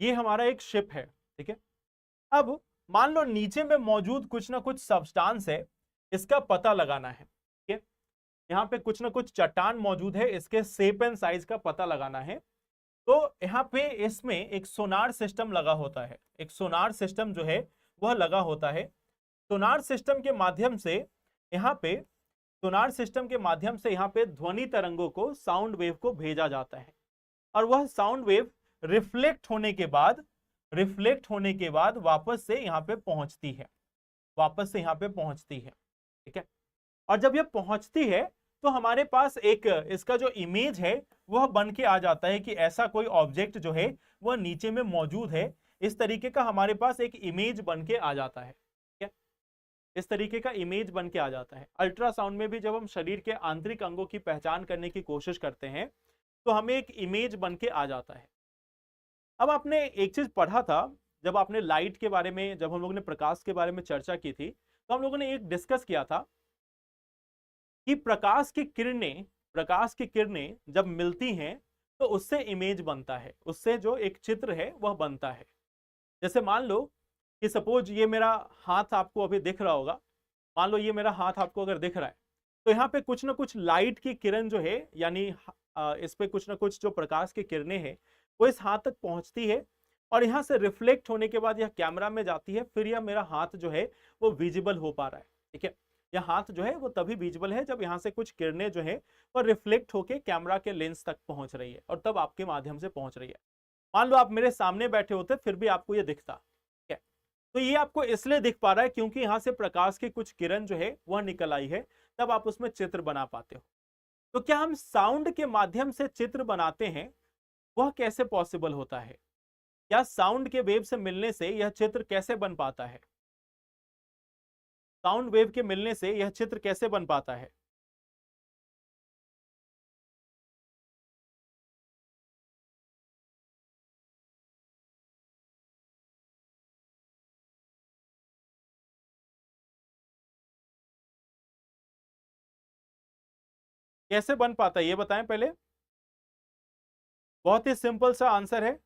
ये हमारा एक शिप है, ठीक है। अब मान लो नीचे में मौजूद कुछ ना कुछ सब्सटेंस है, इसका पता लगाना है, ठीक है। यहाँ पे कुछ ना कुछ चट्टान मौजूद है, इसके शेप एंड साइज का पता लगाना है। तो यहाँ पे इसमें एक सोनार सिस्टम लगा होता है, एक सोनार सिस्टम जो है वह लगा होता है। सोनार सिस्टम के माध्यम से यहाँ पे सोनार सिस्टम के माध्यम से यहाँ पे ध्वनि तरंगों को, साउंड वेव को भेजा जाता है, और वह साउंड वेव रिफ्लेक्ट होने के बाद वापस से यहाँ पे पहुंचती है, वापस से यहाँ पे पहुंचती है, ठीक है। और जब ये पहुंचती है तो हमारे पास एक इसका जो इमेज है वह बन के आ जाता है कि ऐसा कोई ऑब्जेक्ट जो है वह नीचे में मौजूद है। इस तरीके का हमारे पास एक इमेज बन के आ जाता है, ठीक है। इस तरीके का इमेज बन के आ जाता है। अल्ट्रासाउंड में भी जब हम शरीर के आंतरिक अंगों की पहचान करने की कोशिश करते हैं तो हमें एक इमेज बन के आ जाता है। अब आपने एक चीज पढ़ा था, जब आपने लाइट के बारे में, जब हम लोगों ने प्रकाश के बारे में चर्चा की थी, तो हम लोगों ने एक डिस्कस किया था कि प्रकाश की किरणें जब मिलती हैं तो उससे इमेज बनता है, उससे जो एक चित्र है वह बनता है। जैसे मान लो कि सपोज ये मेरा हाथ आपको अभी दिख रहा होगा, मान लो ये मेरा हाथ आपको अगर दिख रहा है, तो यहाँ पे कुछ ना कुछ लाइट की किरण जो है, यानी इस पे कुछ ना कुछ जो प्रकाश की किरणें हैं वो इस हाथ तक पहुंचती है और यहाँ से रिफ्लेक्ट होने के बाद यह कैमरा में जाती है, फिर यह मेरा हाथ जो है वो विजिबल हो पा रहा है। ठीक है, यह हाथ जो है वो तभी विजिबल है जब यहाँ से कुछ किरणें जो है वो रिफ्लेक्ट होके कैमरा के लेंस तक पहुंच रही है और तब आपके माध्यम से पहुंच रही है। मान लो आप मेरे सामने बैठे होते फिर भी आपको ये दिखता, ठीक है, तो ये आपको इसलिए दिख पा रहा है क्योंकि यहाँ से प्रकाश की कुछ किरण जो है वह निकल आई है, तब आप उसमें चित्र बना पाते हो। तो क्या हम साउंड के माध्यम से चित्र बनाते हैं, वह कैसे पॉसिबल होता है? क्या साउंड के वेव से मिलने से यह चित्र कैसे बन पाता है? साउंड वेव के मिलने से यह चित्र कैसे बन पाता है? कैसे बन पाता है ये बताएं पहले। बहुत ही सिंपल सा आंसर है।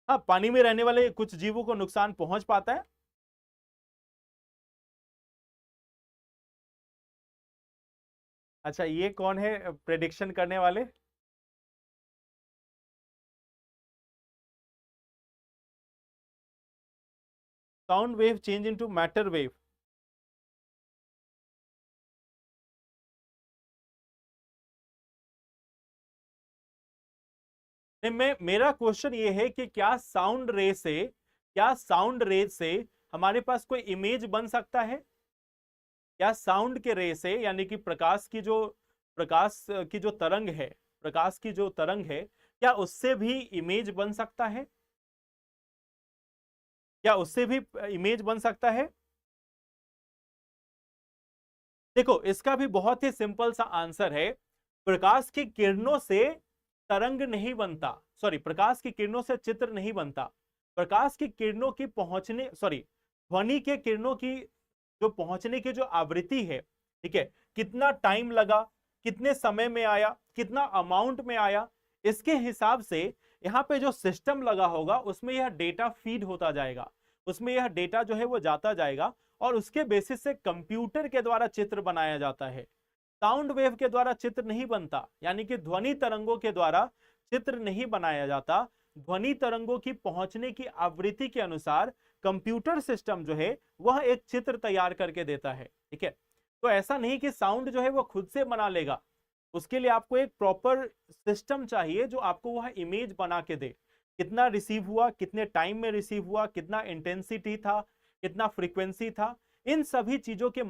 हाँ, पानी में रहने वाले कुछ जीवों को नुकसान पहुंच पाता है। अच्छा, ये कौन है प्रेडिक्शन करने वाले? Sound wave change into matter wave. नहीं, मेरा क्वेश्चन ये है कि क्या साउंड रे से हमारे पास कोई इमेज बन सकता है? क्या साउंड के रे से, यानी कि प्रकाश की जो तरंग है, प्रकाश की जो तरंग है, क्या उससे भी इमेज बन सकता है? क्या उससे भी इमेज बन सकता है? देखो, इसका भी बहुत ही सिंपल सा आंसर है। प्रकाश की किरणों से तरंग नहीं बनता, सॉरी, प्रकाश की किरणों से चित्र नहीं बनता। प्रकाश की किरणों की पहुंचने, सॉरी, ध्वनि के किरणों की जो पहुंचने की जो आवृत्ति है, ठीक है, कितना टाइम लगा, कितने समय में आया, कितना अमाउंट में आया, इसके हिसाब से यहाँ पे जो सिस्टम लगा होगा उसमें यह डेटा फीड होता जाएगा, उसमें यह डेटा जो है वो जाता जाएगा और उसके बेसिस से कंप्यूटर के द्वारा चित्र बनाया जाता है। साउंड वेव के द्वारा चित्र नहीं बनता, यानी कि ध्वनि तरंगों के द्वारा चित्र नहीं बनाया जाता। ध्वनि तरंगों की पहुंचने की आवृत्ति के अनुसार कंप्यूटर सिस्टम जो है वह एक चित्र तैयार करके देता है। ठीक है, तो ऐसा नहीं कि साउंड जो है वो खुद से बना लेगा, उसके लिए आपको एक प्रॉपर सिस्टम चाहिए जो आपको वह इमेज बना के दे। कितना रिसीव हुआ, कितने टाइम में रिसीव हुआ, कितना इंटेंसिटी था, कितना फ्रीक्वेंसी था, इन सभी चीजों के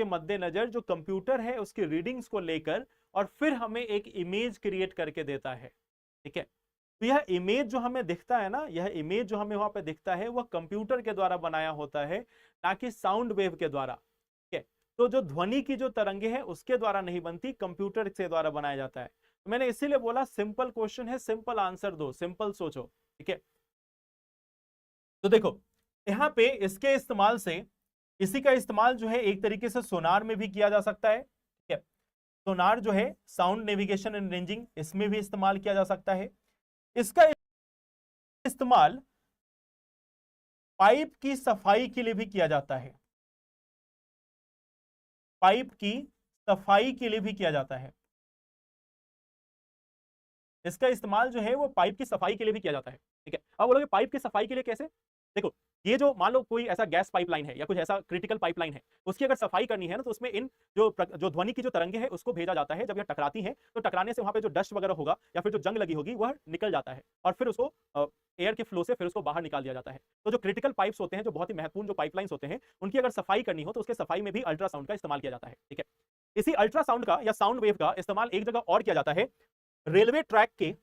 मद्देनजर, जो कंप्यूटर है उसकी रीडिंग्स को लेकर और फिर हमें एक इमेज क्रिएट करके देता है। ठीक है, तो यह इमेज जो हमें दिखता है ना, यह इमेज जो हमें वहां पे दिखता है वह कंप्यूटर के द्वारा बनाया होता है, ना कि साउंड वेव के द्वारा। ठीक है, तो जो ध्वनि की जो तरंगे हैं उसके द्वारा नहीं बनती, कंप्यूटर के द्वारा बनाया जाता है। तो मैंने इसीलिए बोला सिंपल क्वेश्चन है, सिंपल आंसर दो, सिंपल सोचो। ठीक है, तो देखो यहाँ पे इसके इस्तेमाल से, इसी का इस्तेमाल जो है एक तरीके से सोनार में भी किया जा सकता है। ठीक है, सोनार जो है साउंड नेविगेशन एंड रेंजिंग, इसमें भी इस्तेमाल किया जा सकता है। इसका इस्तेमाल पाइप की सफाई के लिए भी किया जाता है, पाइप की सफाई के लिए भी किया जाता है। इसका इस्तेमाल जो है वो पाइप की सफाई के लिए भी किया जाता है। ठीक है, अब बोलोगे पाइप की सफाई के लिए कैसे? देखो, ये जो मान लो कोई ऐसा गैस पाइपलाइन है या कुछ ऐसा क्रिटिकल पाइपलाइन है, उसकी अगर सफाई करनी है ना, तो उसमें इन जो ध्वनि की जो तरंगे है उसको भेजा जाता है। जब यह टकराती है तो टकराने से वहां पे जो डस्ट वगैरह होगा या फिर जो जंग लगी होगी वह निकल जाता है और फिर उसको एयर के फ्लो से फिर उसको बाहर निकाल दिया जाता है। तो जो क्रिटिकल पाइप्स होते हैं, जो बहुत ही महत्वपूर्ण जो पाइपलाइंस होते हैं, उनकी अगर सफाई करनी हो तो उसके सफाई में भी अल्ट्रासाउंड का इस्तेमाल किया जाता है। ठीक है, इसी अल्ट्रासाउंड का या साउंड वेव का इस्तेमाल एक जगह और किया जाता है, रेलवे ट्रैक के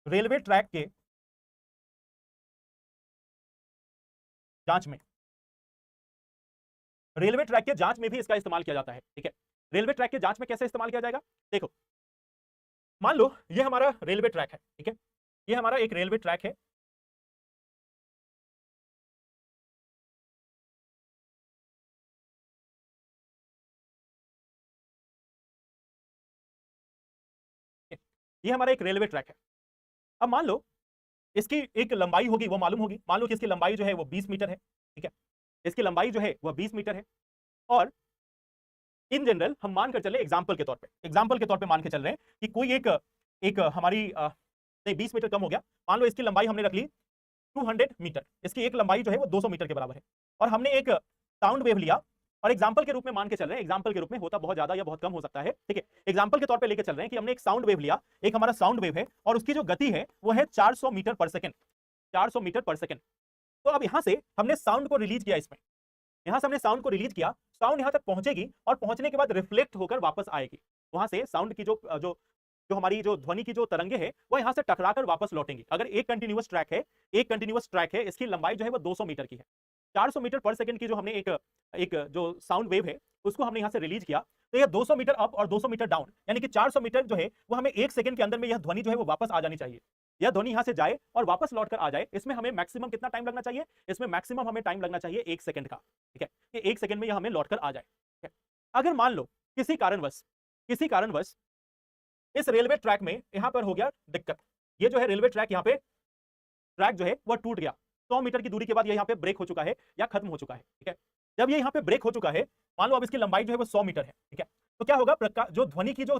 रेलवे ट्रैक के जांच में, रेलवे ट्रैक के जांच में भी इसका इस्तेमाल किया जाता है। ठीक है, रेलवे ट्रैक के जांच में कैसे इस्तेमाल किया जाएगा? देखो, मान लो ये हमारा रेलवे ट्रैक है। ठीक है, ये हमारा एक रेलवे ट्रैक है। ये हमारा एक रेलवे ट्रैक है। अब मान लो इसकी एक लंबाई होगी, वो मालूम होगी। मान लो कि इसकी लंबाई जो है वो 20 मीटर है। ठीक है, इसकी लंबाई जो है वह 20 मीटर है। और इन जनरल हम मान कर चले, एग्जाम्पल के तौर पे, एग्जाम्पल के तौर पे मान के चल रहे हैं कि कोई एक एक हमारी नहीं, 20 मीटर कम हो गया। मान लो इसकी लंबाई हमने रख ली 200 मीटर, इसकी एक लंबाई जो है वो 200 मीटर के बराबर है। और हमने एक साउंड वेव लिया और एग्जाम्पल के रूप में मान के चल रहे हैं, एग्जाम्पल के रूप में, होता बहुत ज्यादा या बहुत कम हो सकता है। ठीक है, एग्जाम्पल के तौर पे लेके चल रहे हैं कि हमने एक साउंड वेव लिया, एक हमारा साउंड वेव है और उसकी जो गति है वो है 400 मीटर पर सेकंड, 400 मीटर पर सेकंड। तो अब यहां से हमने साउंड को रिलीज किया, इसमें यहां से हमने साउंड को रिलीज किया, साउंड यहां तक पहुंचेगी और पहुंचने के बाद रिफ्लेक्ट होकर वापस आएगी। वहां से साउंड की जो जो जो हमारी जो ध्वनि की जो तरंगे है वो यहां से टकराकर वापस लौटेंगी। अगर एक कंटिन्यूअस ट्रैक है, एक कंटिन्यूअस ट्रैक है, इसकी लंबाई जो है वो 200 मीटर की है, 400 मीटर पर सेकंड की जो हमने एक एक जो साउंड वेव है उसको हमने यहां से रिलीज किया, तो ये 200 मीटर अप और 200 मीटर डाउन, यानी कि 400 मीटर जो है वो हमें एक सेकंड के अंदर में यह ध्वनि जो है वो वापस आ जानी चाहिए। यह ध्वनि यहां से जाए और वापस लौट कर आ जाए, इसमें हमें मैक्सिमम कितना टाइम लगना चाहिए? इसमें मैक्सिमम हमें टाइम लगना चाहिए 1 सेकंड का। ठीक है, कि 1 सेकंड में यह हमें लौट कर आ जाए। ठीक है, अगर मान लो किसी कारणवश इस रेलवे ट्रैक में यहां पर हो गया दिक्कत, ये जो है रेलवे ट्रैक, यहाँ पे ट्रैक जो है वह टूट गया, 100 मीटर की दूरी के बाद ये यहाँ पे ब्रेक हो चुका है या खत्म हो चुका है। ठीक है, जब ये यहाँ पे ब्रेक हो चुका है, मान लो अब इसकी लंबाई जो है वो 100 मीटर है। ठीक है, तो क्या होगा, जो ध्वनि की जो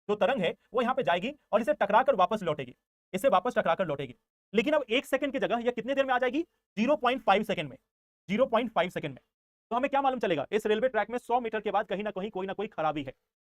जो तरंग है वो यहाँ पे जाएगी और इसे टकराकर वापस लौटेगी, इसे वापस टकराकर लौटेगी। लेकिन अब 1 सेकंड की जगह यह कितने देर में आ जाएगी? 0.5 सेकंड में, 0.5 सेकंड में। तो हमें क्या मालूम चलेगा? इस रेलवे ट्रैक में 100 मीटर के बाद कहीं ना कहीं कोई ना कोई खराबी है,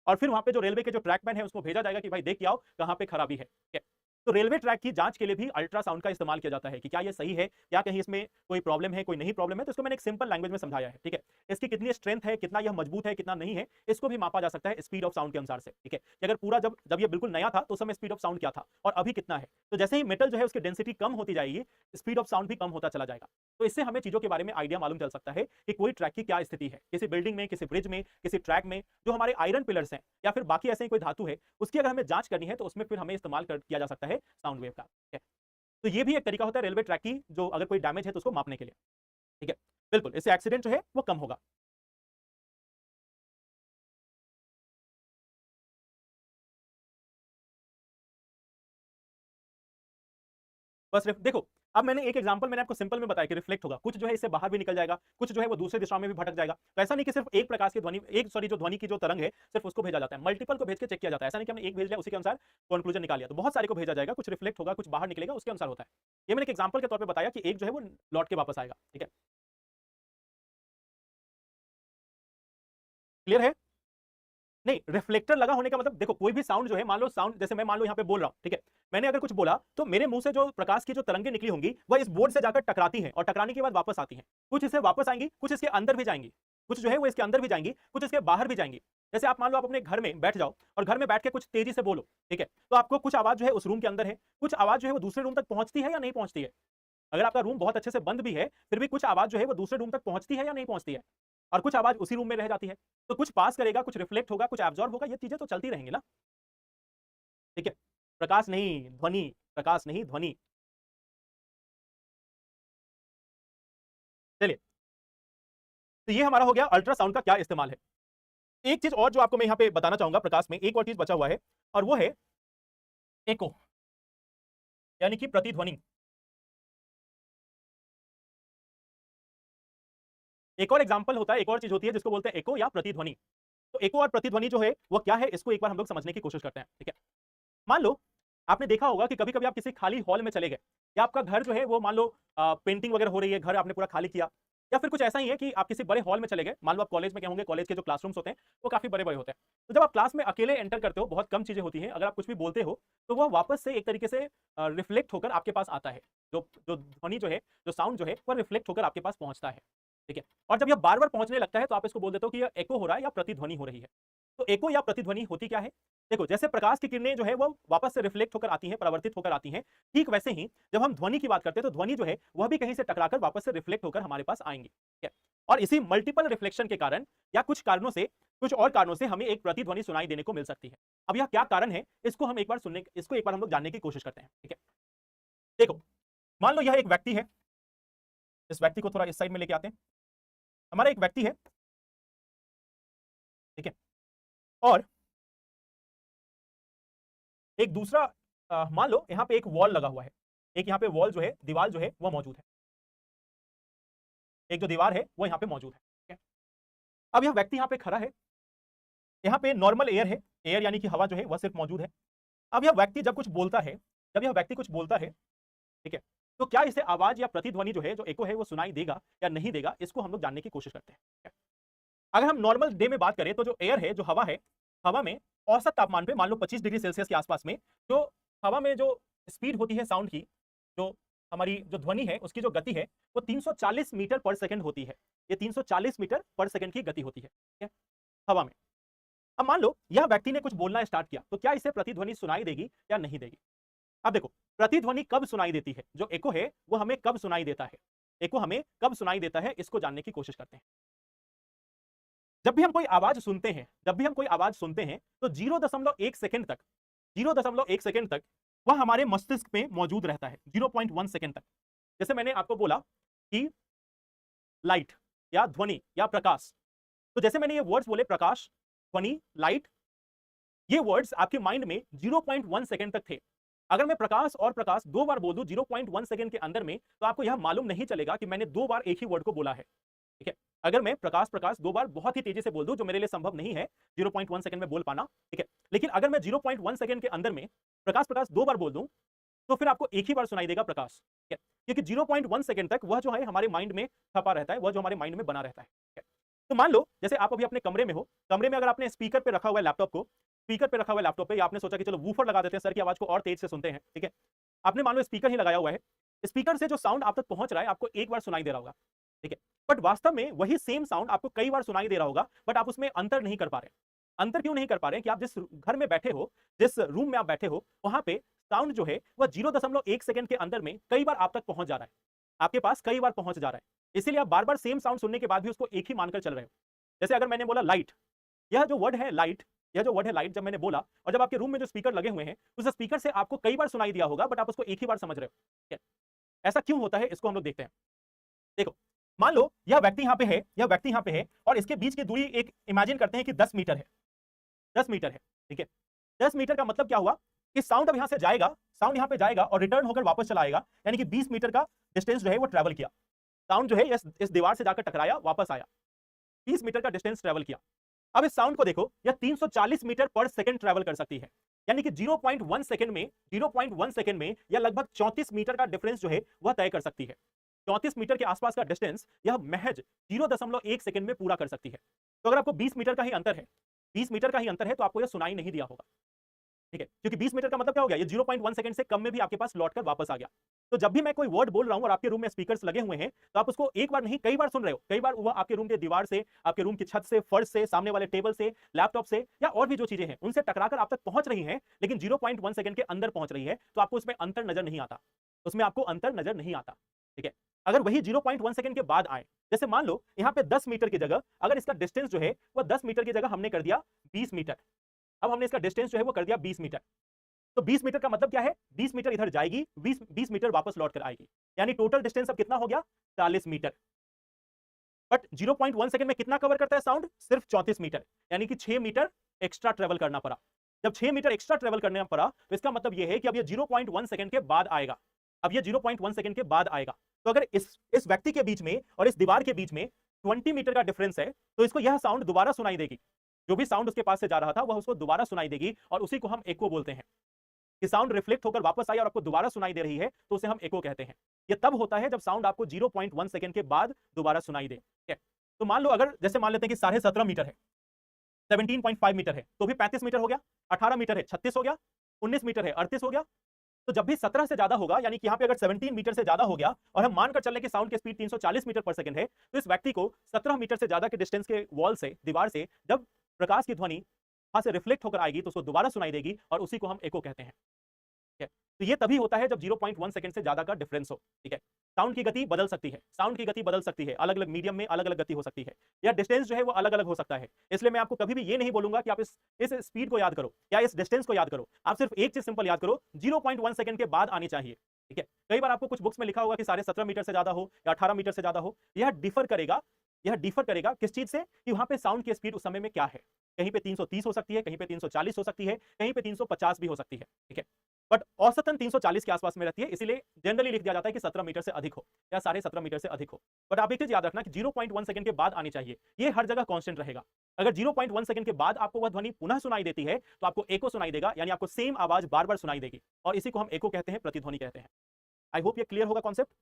और फिर वहां पे जो रेलवे के जो ट्रैकमैन है उसको भेजा जाएगा कि भाई देख के आओ कहां पे खराबी है। ठीक है, तो रेलवे ट्रैक की जांच के लिए भी अल्ट्रासाउंड का इस्तेमाल किया जाता है कि क्या ये सही है, क्या कहीं इसमें कोई प्रॉब्लम है, कोई नहीं प्रॉब्लम है। तो इसको मैंने एक सिंपल लैंग्वेज में समझाया है। ठीक है, इसकी कितनी स्ट्रेंथ है, कितना यह मजबूत है, कितना नहीं है, इसको भी मापा जा सकता है स्पीड ऑफ साउंड के अनुसार से। ठीक है, कि अगर पूरा जब जब ये बिल्कुल नया था तो उस समय स्पीड ऑफ साउंड क्या था और अभी कितना है, तो जैसे ही मेटल जो है उसकी डेंसिटी कम होती जाएगी, स्पीड ऑफ साउंड भी कम होता चला जाएगा। तो इससे हमें चीजों के बारे में आइडिया मालूम चल सकता है कि कोई ट्रैक की क्या स्थिति है, किसी बिल्डिंग में, किसी ब्रिज में, किसी ट्रैक में जो हमारे आयरन पिलर्स हैं या फिर बाकी ऐसे ही कोई धातु है, उसकी अगर हमें जांच करनी है तो उसमें फिर हमें इस्तेमाल किया जा सकता है साउंड वेव का। ठीक है, तो ये भी एक तरीका होता है रेलवे ट्रैक की, जो अगर कोई डैमेज है तो उसको मापने के लिए। ठीक है, बिल्कुल, इससे एक्सीडेंट जो है वो कम होगा। बस देखो, अब मैंने एक एग्जांपल मैंने आपको सिंपल में बताया कि रिफ्लेक्ट होगा, कुछ जो है इससे बाहर भी निकल जाएगा, कुछ जो है वो दूसरे दिशा में भी भटक जाएगा। तो ऐसा नहीं कि सिर्फ एक प्रकार की ध्वनि, जो ध्वनि की जो तरंग है सिर्फ उसको भेजा जाता है, मल्टीपल को भेज के चेक किया जाता है। ऐसा नहीं कि हमने एक भेज लिया उसी के अनुसार कंक्लूजन निकाल लिया, तो बहुत सारे को भेजा जाएगा, कुछ रिफ्लेक्ट होगा, कुछ बाहर निकलेगा, उसके अनुसार होता है। ये मैंने एक एग्जाम्पल के तौर पर बताया कि एक जो है वो लौट के वापस आएगा। ठीक है, क्लियर है? नहीं, रिफ्लेक्टर लगा होने का मतलब, देखो कोई भी साउंड जो है, मान लो साउंड, जैसे मैं मान लो यहाँ पे बोल रहा हूँ, ठीक है, मैंने अगर कुछ बोला तो मेरे मुंह से जो प्रकाश की जो तरंगे निकली होंगी वह इस बोर्ड से जाकर टकराती हैं और टकराने के बाद वापस आती हैं। कुछ इससे वापस आएंगी, कुछ इसके अंदर भी जाएंगी, कुछ जो है वो इसके अंदर भी जाएंगी, कुछ इसके बाहर भी जाएंगी। जैसे आप मान लो आप अपने घर में बैठ जाओ और घर में बैठ के कुछ तेजी से बोलो, ठीक है, तो आपको कुछ आवाज जो है उस रूम के अंदर है, कुछ आवाज जो है वो दूसरे रूम तक पहुंचती है या नहीं पहुंचती है। अगर आपका रूम बहुत अच्छे से बंद भी है फिर भी कुछ आवाज जो है वो दूसरे रूम तक पहुंचती है या नहीं पहुंचती है, और कुछ आवाज उसी रूम में रह जाती है। तो कुछ पास करेगा, कुछ रिफ्लेक्ट होगा, कुछ एब्जॉर्ब होगा, ये चीजें तो चलती रहेंगी ना। ठीक है, प्रकाश नहीं ध्वनि, प्रकाश नहीं ध्वनि। चलिए, तो ये हमारा हो गया अल्ट्रासाउंड का क्या इस्तेमाल है। एक चीज और जो आपको मैं यहाँ पे बताना चाहूंगा, प्रकाश में एक और चीज बचा हुआ है और वो है एको, यानी कि प्रतिध्वनि। एक और एग्जांपल होता है, एक और चीज होती है जिसको बोलते हैं एको या प्रतिध्वनि। तो एको और प्रतिध्वनि जो है वो क्या है, इसको एक बार हम लोग समझने की कोशिश करते हैं। ठीक है, मान लो आपने देखा होगा कि कभी कभी आप किसी खाली हॉल में चले गए, या आपका घर जो है वो मान लो पेंटिंग वगैरह हो रही है, घर आपने पूरा खाली किया, या फिर कुछ ऐसा ही है कि आप किसी बड़े हॉल में चले गए, मान लो आप कॉलेज में क्या होंगे, कॉलेज के जो क्लासरूम्स होते हैं वो काफी बड़े बड़े होते हैं। तो जब आप क्लास में अकेले एंटर करते हो, बहुत कम चीजें होती हैं, अगर आप कुछ भी बोलते हो तो वह वापस से एक तरीके से रिफ्लेक्ट होकर आपके पास आता है, जो जो ध्वनि जो है, जो साउंड जो है वह रिफ्लेक्ट होकर आपके पास पहुंचता है। ठीक है, और जब यह बार बार पहुंचने लगता है तो आप इसको बोल देते हो कि यह एको हो रहा है या प्रतिध्वनि हो रही है। तो एको या प्रतिध्वनि होती क्या है? देखो जैसे प्रकाश की किरणें जो है वो वापस से रिफ्लेक्ट होकर आती हैं, परावर्तित होकर आती हैं, ठीक वैसे ही जब हम ध्वनि की बात करते हैं तो ध्वनि जो है वह भी कहीं से टकराकर वापस से रिफ्लेक्ट होकर हमारे पास आएंगी, ठीक है। और इसी मल्टीपल रिफ्लेक्शन के कारण या कुछ कारणों से, कुछ और कारणों से हमें एक प्रतिध्वनि सुनाई देने को मिल सकती है। अब यह क्या कारण है, इसको हम एक बार हम लोग जानने की कोशिश करते हैं, ठीक है। देखो मान लो यह एक व्यक्ति है, इस व्यक्ति को थोड़ा इस साइड में लेके आते हैं। हमारा एक व्यक्ति है, ठीक है, और एक दूसरा मान लो यहां पे एक वॉल लगा हुआ है, एक यहां पे वॉल जो है, दीवार जो है वह मौजूद है, एक जो दीवार है वो यहां पे मौजूद है, ठीक है। अब यह व्यक्ति यहां पे खड़ा है, यहां पे नॉर्मल एयर है, एयर यानी कि हवा जो है वह सिर्फ मौजूद है। अब यह व्यक्ति जब कुछ बोलता है, जब यह व्यक्ति कुछ बोलता है, ठीक है, तो क्या इसे आवाज या प्रतिध्वनि जो है, जो एको है, वो सुनाई देगा या नहीं देगा, इसको हम लोग जानने की कोशिश करते हैं, ठीक है। अगर हम नॉर्मल डे में बात करें तो जो एयर है, जो हवा है, हवा में औसत तापमान पे मान लो 25 डिग्री सेल्सियस के आसपास में जो हवा में जो स्पीड होती है साउंड की, जो हमारी जो ध्वनि है उसकी जो गति है वो 340 मीटर पर सेकंड होती है। ये 340 मीटर पर सेकंड की गति होती है, ठीक है, हवा में। अब मान लो यह व्यक्ति ने कुछ बोलना स्टार्ट किया, तो क्या इसे प्रतिध्वनि सुनाई देगी या नहीं देगी? अब देखो प्रतिध्वनि कब सुनाई देती है, जो एको है वो हमें कब सुनाई देता है, एको हमें कब सुनाई देता है, इसको जानने की कोशिश करते हैं। जब भी हम कोई आवाज सुनते हैं, जब भी हम कोई आवाज सुनते हैं तो 0.1 सेकंड तक, 0.1 सेकंड तक वह हमारे मस्तिष्क में मौजूद रहता है, 0.1 सेकंड तक। जैसे मैंने आपको बोला कि लाइट या ध्वनि या प्रकाश, तो जैसे मैंने ये वर्ड्स बोले प्रकाश, ध्वनि, लाइट, ये वर्ड्स आपके माइंड में 0.1 सेकंड तक थे। अगर मैं प्रकाश और प्रकाश दो बार बोल दूं 0.1 सेकंड के अंदर में, तो आपको यह मालूम नहीं चलेगा कि मैंने दो बार एक ही वर्ड को बोला है, ठीक है। अगर मैं प्रकाश प्रकाश दो बार बहुत ही तेजी से बोल दूं, जो मेरे लिए संभव नहीं है 0.1 सेकंड में बोल पाना, ठीक है, लेकिन अगर मैं 0.1 सेकंड के अंदर में प्रकाश प्रकाश दो बार बोल दूं तो फिर आपको एक ही बार सुनाई देगा प्रकाश, ठीक है, क्योंकि 0.1 सेकंड तक वह जो है हमारे माइंड में छपा रहता है, वह जो हमारे माइंड में बना रहता है, ठीक है। तो मान लो जैसे आप अभी अपने कमरे में हो, कमरे में अगर आपने स्पीकर पे रखा हुआ है लैपटॉप को, स्पीकर पे रखा हुआ है लैपटॉप पे, या आपने सोचा कि चलो वूफर लगा देते हैं, सर की आवाज को और तेज से सुनते हैं, ठीक है, आपने मान लो स्पीकर ही लगाया हुआ है, स्पीकर से जो साउंड आप तक पहुंच रहा है आपको एक बार सुनाई दे रहा होगा, ठीक है, बट वास्तव में वही सेम साउंड आपको कई बार सुनाई दे रहा होगा, बट आप उसमें अंतर नहीं कर पा रहे। अंतर क्यों नहीं कर पा रहे? कि आप जिस घर में बैठे हो, जिस रूम में आप बैठे हो, वहां पे साउंड जो है वह 0.1 सेकंड के अंदर में कई बार आप तक पहुंच जा रहा है, आपके पास कई बार पहुंच जा रहा है, इसीलिए आप बार बार सेम साउंड सुनने के बाद भी उसको एक ही मानकर चल रहे हो। जैसे अगर मैंने बोला लाइट, यह जो वर्ड है लाइट, यह जो वर्ड है लाइट, जब मैंने बोला और जब आपके रूम में जो स्पीकर लगे हुए हैं उस स्पीकर से आपको कई बार सुनाई दिया होगा, बट आप उसको एक ही बार समझ रहे हो, ठीक है। ऐसा क्यों होता है, इसको हम लोग देखते हैं। देखो मान लो यह व्यक्ति यहां पे है, यह व्यक्ति यहां पे है और इसके बीच की दूरी एक इमेजिन करते हैं कि 10 मीटर है, 10 मीटर है, ठीक है। 10 मीटर का मतलब क्या हुआ कि साउंड अब यहां से जाएगा, साउंड यहां पे जाएगा और रिटर्न होकर वापस चला आएगा, यानी कि 20 मीटर का डिस्टेंस जो है वो ट्रैवल किया। साउंड जो है इस दीवार से जाकर टकराया, वापस आया, 30 मीटर का डिस्टेंस ट्रैवल किया। अब इस साउंड को देखो, यह 340 मीटर पर सेकंड ट्रैवल कर सकती है, यानी कि 0.1 सेकंड में, 0.1 सेकंड में यह लगभग 34 मीटर का डिफरेंस जो है वह तय कर सकती है। 34 मीटर के आसपास का डिस्टेंस यह महज 0.1 सेकंड में पूरा कर सकती है। तो अगर आपको 20 मीटर का ही अंतर है, 20 मीटर का ही अंतर है, तो आपको यह सुनाई नहीं दिया होगा, ठीक है, क्योंकि 20 मीटर का मतलब क्या हो गया, ये 0.1 सेकंड से कम में भी आपके पास लौटकर वापस आ गया। तो जब भी मैं कोई वर्ड बोल रहा हूं और आपके रूम में स्पीकर्स लगे हुए हैं, तो आप उसको एक बार नहीं कई बार सुन रहे हो, कई बार वह आपके रूम के दीवार से, आपके रूम की छत से, फर्श से, सामने वाले टेबल से, लैपटॉप से या और भी जो चीजें हैं उनसे टकराकर आप तक पहुंच रही हैं, लेकिन 0.1 सेकंड के अंदर पहुंच रही है, तो आपको उसमें अंतर नजर नहीं आता, उसमें आपको अंतर नजर नहीं आता, ठीक है। अगर वही 0.1 सेकंड के बाद आए, जैसे मान लो यहां पे 10 मीटर की जगह अगर इसका डिस्टेंस जो है वह 10 मीटर की जगह हमने कर दिया 20 मीटर, अब हमने इसका डिस्टेंस जो है वो कर दिया 20 मीटर, तो 20 मीटर का मतलब क्या है, 20 मीटर इधर जाएगी, 20 मीटर वापस लौट कर आएगी, यानी टोटल डिस्टेंस अब कितना हो गया, 40 मीटर। बट 0.1 सेकंड में कितना कवर करता है साउंड, सिर्फ 34 मीटर, यानी कि 6 मीटर एक्स्ट्रा ट्रेवल करना पड़ा। जब 6 मीटर एक्स्ट्रा ट्रेवल करना पड़ा तो इसका मतलब यह है कि अब ये 0.1 सेकंड के बाद आएगा, अब ये 0.1 सेकंड के बाद आएगा। तो अगर इस व्यक्ति के बीच में और इस दीवार के बीच में 20 मीटर का डिफरेंस है, तो इसको यह साउंड दोबारा सुनाई देगी, जो भी साउंड उसके पास से जा रहा था वह उसको दोबारा सुनाई देगी, और उसी को हम एको बोलते हैं। कि साउंड रिफ्लेक्ट होकर वापस आई और आपको दोबारा सुनाई दे रही है, तो उसे हम एको कहते हैं। ये तब होता है जब साउंड आपको 0.1 सेकंड के बाद दोबारा सुनाई दे, ठीक है। तो मान लो अगर जैसे मान लेते हैं कि 17.5 मीटर है, 17.5 मीटर है, तो भी 35 मीटर हो गया, 18 मीटर है 36 हो गया, 19 मीटर है 38 हो गया। तो जब भी 17 से ज्यादा होगा, यानी कि यहाँ पे अगर 17 मीटर से ज्यादा हो गया और हम मानकर चल रहे कि साउंड की स्पीड 340 मीटर पर सेकंड है, तो इस व्यक्ति को 17 मीटर से ज्यादा के डिस्टेंस के वॉल से, दीवार से जब प्रकाश की ध्वनि वहां से रिफ्लेक्ट होकर आएगी तो उसको दोबारा सुनाई देगी और उसी को हम एको कहते हैं। ठीक है, तो ये तभी होता है जब 0.1 सेकंड से ज्यादा का डिफरेंस हो। ठीक है, साउंड की गति बदल सकती है, साउंड की गति बदल सकती है, अलग अलग मीडियम में अलग अलग गति हो सकती है, या डिस्टेंस जो है वो अलग अलग हो सकता है। इसलिए मैं आपको कभी भी ये नहीं बोलूंगा कि आप इस स्पीड को याद करो या इस डिस्टेंस को याद करो। आप सिर्फ एक चीज सिंपल याद करो, 0.1 सेकंड के बाद आनी चाहिए। ठीक है, कई बार आपको कुछ बुक्स में लिखा होगा कि 17.5 मीटर से ज्यादा हो या 18 मीटर से ज्यादा हो। यह डिफर करेगा किस चीज से, कि वहां पे साउंड की स्पीड उस समय में क्या है। कहीं पे 330 हो सकती है, कहीं पे 340 हो सकती है, कहीं पे 350 भी हो सकती है। ठीक है, बट औसतन 340 के आसपास में रहती है, इसीलिए जनरली लिख दिया जाता है कि 17 मीटर से अधिक हो या 17.5 मीटर से अधिक हो। बट आप एक चीज याद रखना कि 0.1 सेकंड के बाद आनी चाहिए, ये हर जगह कांस्टेंट रहेगा। अगर 0.1 सेकंड के बाद आपको वह ध्वनि पुनः सुनाई देती है तो आपको एको सुनाई देगा, यानी आपको सेम आवाज बार बार सुनाई देगी, और इसी को हम एको कहते हैं, प्रतिध्वनि कहते हैं। आई होप ये क्लियर होगा कॉन्सेप्ट।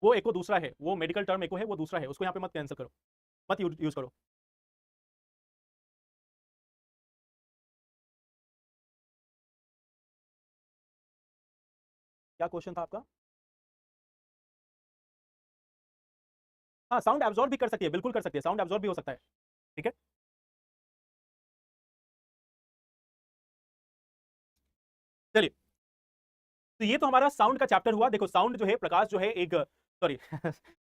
वो एको दूसरा है, वो मेडिकल टर्म एको है, वो दूसरा है, उसको यहाँ पे मत कैंसिल करो, मत यूज करो। क्या क्वेश्चन था आपका? हाँ, साउंड एब्जॉर्ब भी कर सकती है, बिल्कुल कर सकती है, साउंड एब्जॉर्ब भी हो सकता है। ठीक है, चलिए, तो ये तो हमारा साउंड का चैप्टर हुआ। देखो, साउंड जो है, प्रकाश जो है एक, सॉरी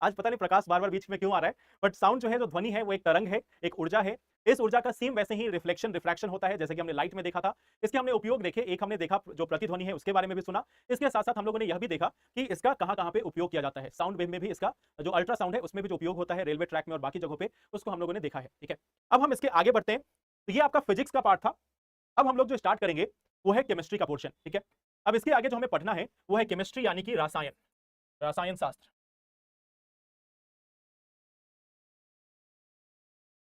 आज पता नहीं प्रकाश बार बार बीच में क्यों आ रहा है, बट साउंड जो है, जो ध्वनि है, वो एक तरंग है, एक ऊर्जा है। इस ऊर्जा का सेम वैसे ही रिफ्लेक्शन रिफ्रैक्शन होता है, जैसे कि हमने लाइट में देखा था। इसके हमने उपयोग देखे, एक हमने देखा जो प्रतिध्वनि है उसके बारे में भी सुना। इसके साथ साथ हम लोगों ने यह भी देखा कि इसका कहां कहां पे उपयोग किया जाता है। साउंड वेव में भी इसका जो अल्ट्रासाउंड है उसमें भी जो उपयोग होता है, रेलवे ट्रैक में और बाकी जगहों पे, उसको हम लोगों ने देखा है। ठीक है, अब हम इसके आगे बढ़ते हैं। तो ये आपका फिजिक्स का पार्ट था। अब हम लोग जो स्टार्ट करेंगे वो है केमिस्ट्री का पोर्शन। ठीक है, अब इसके आगे जो हमें पढ़ना है वो है केमिस्ट्री, यानी कि रसायन, रसायन शास्त्र।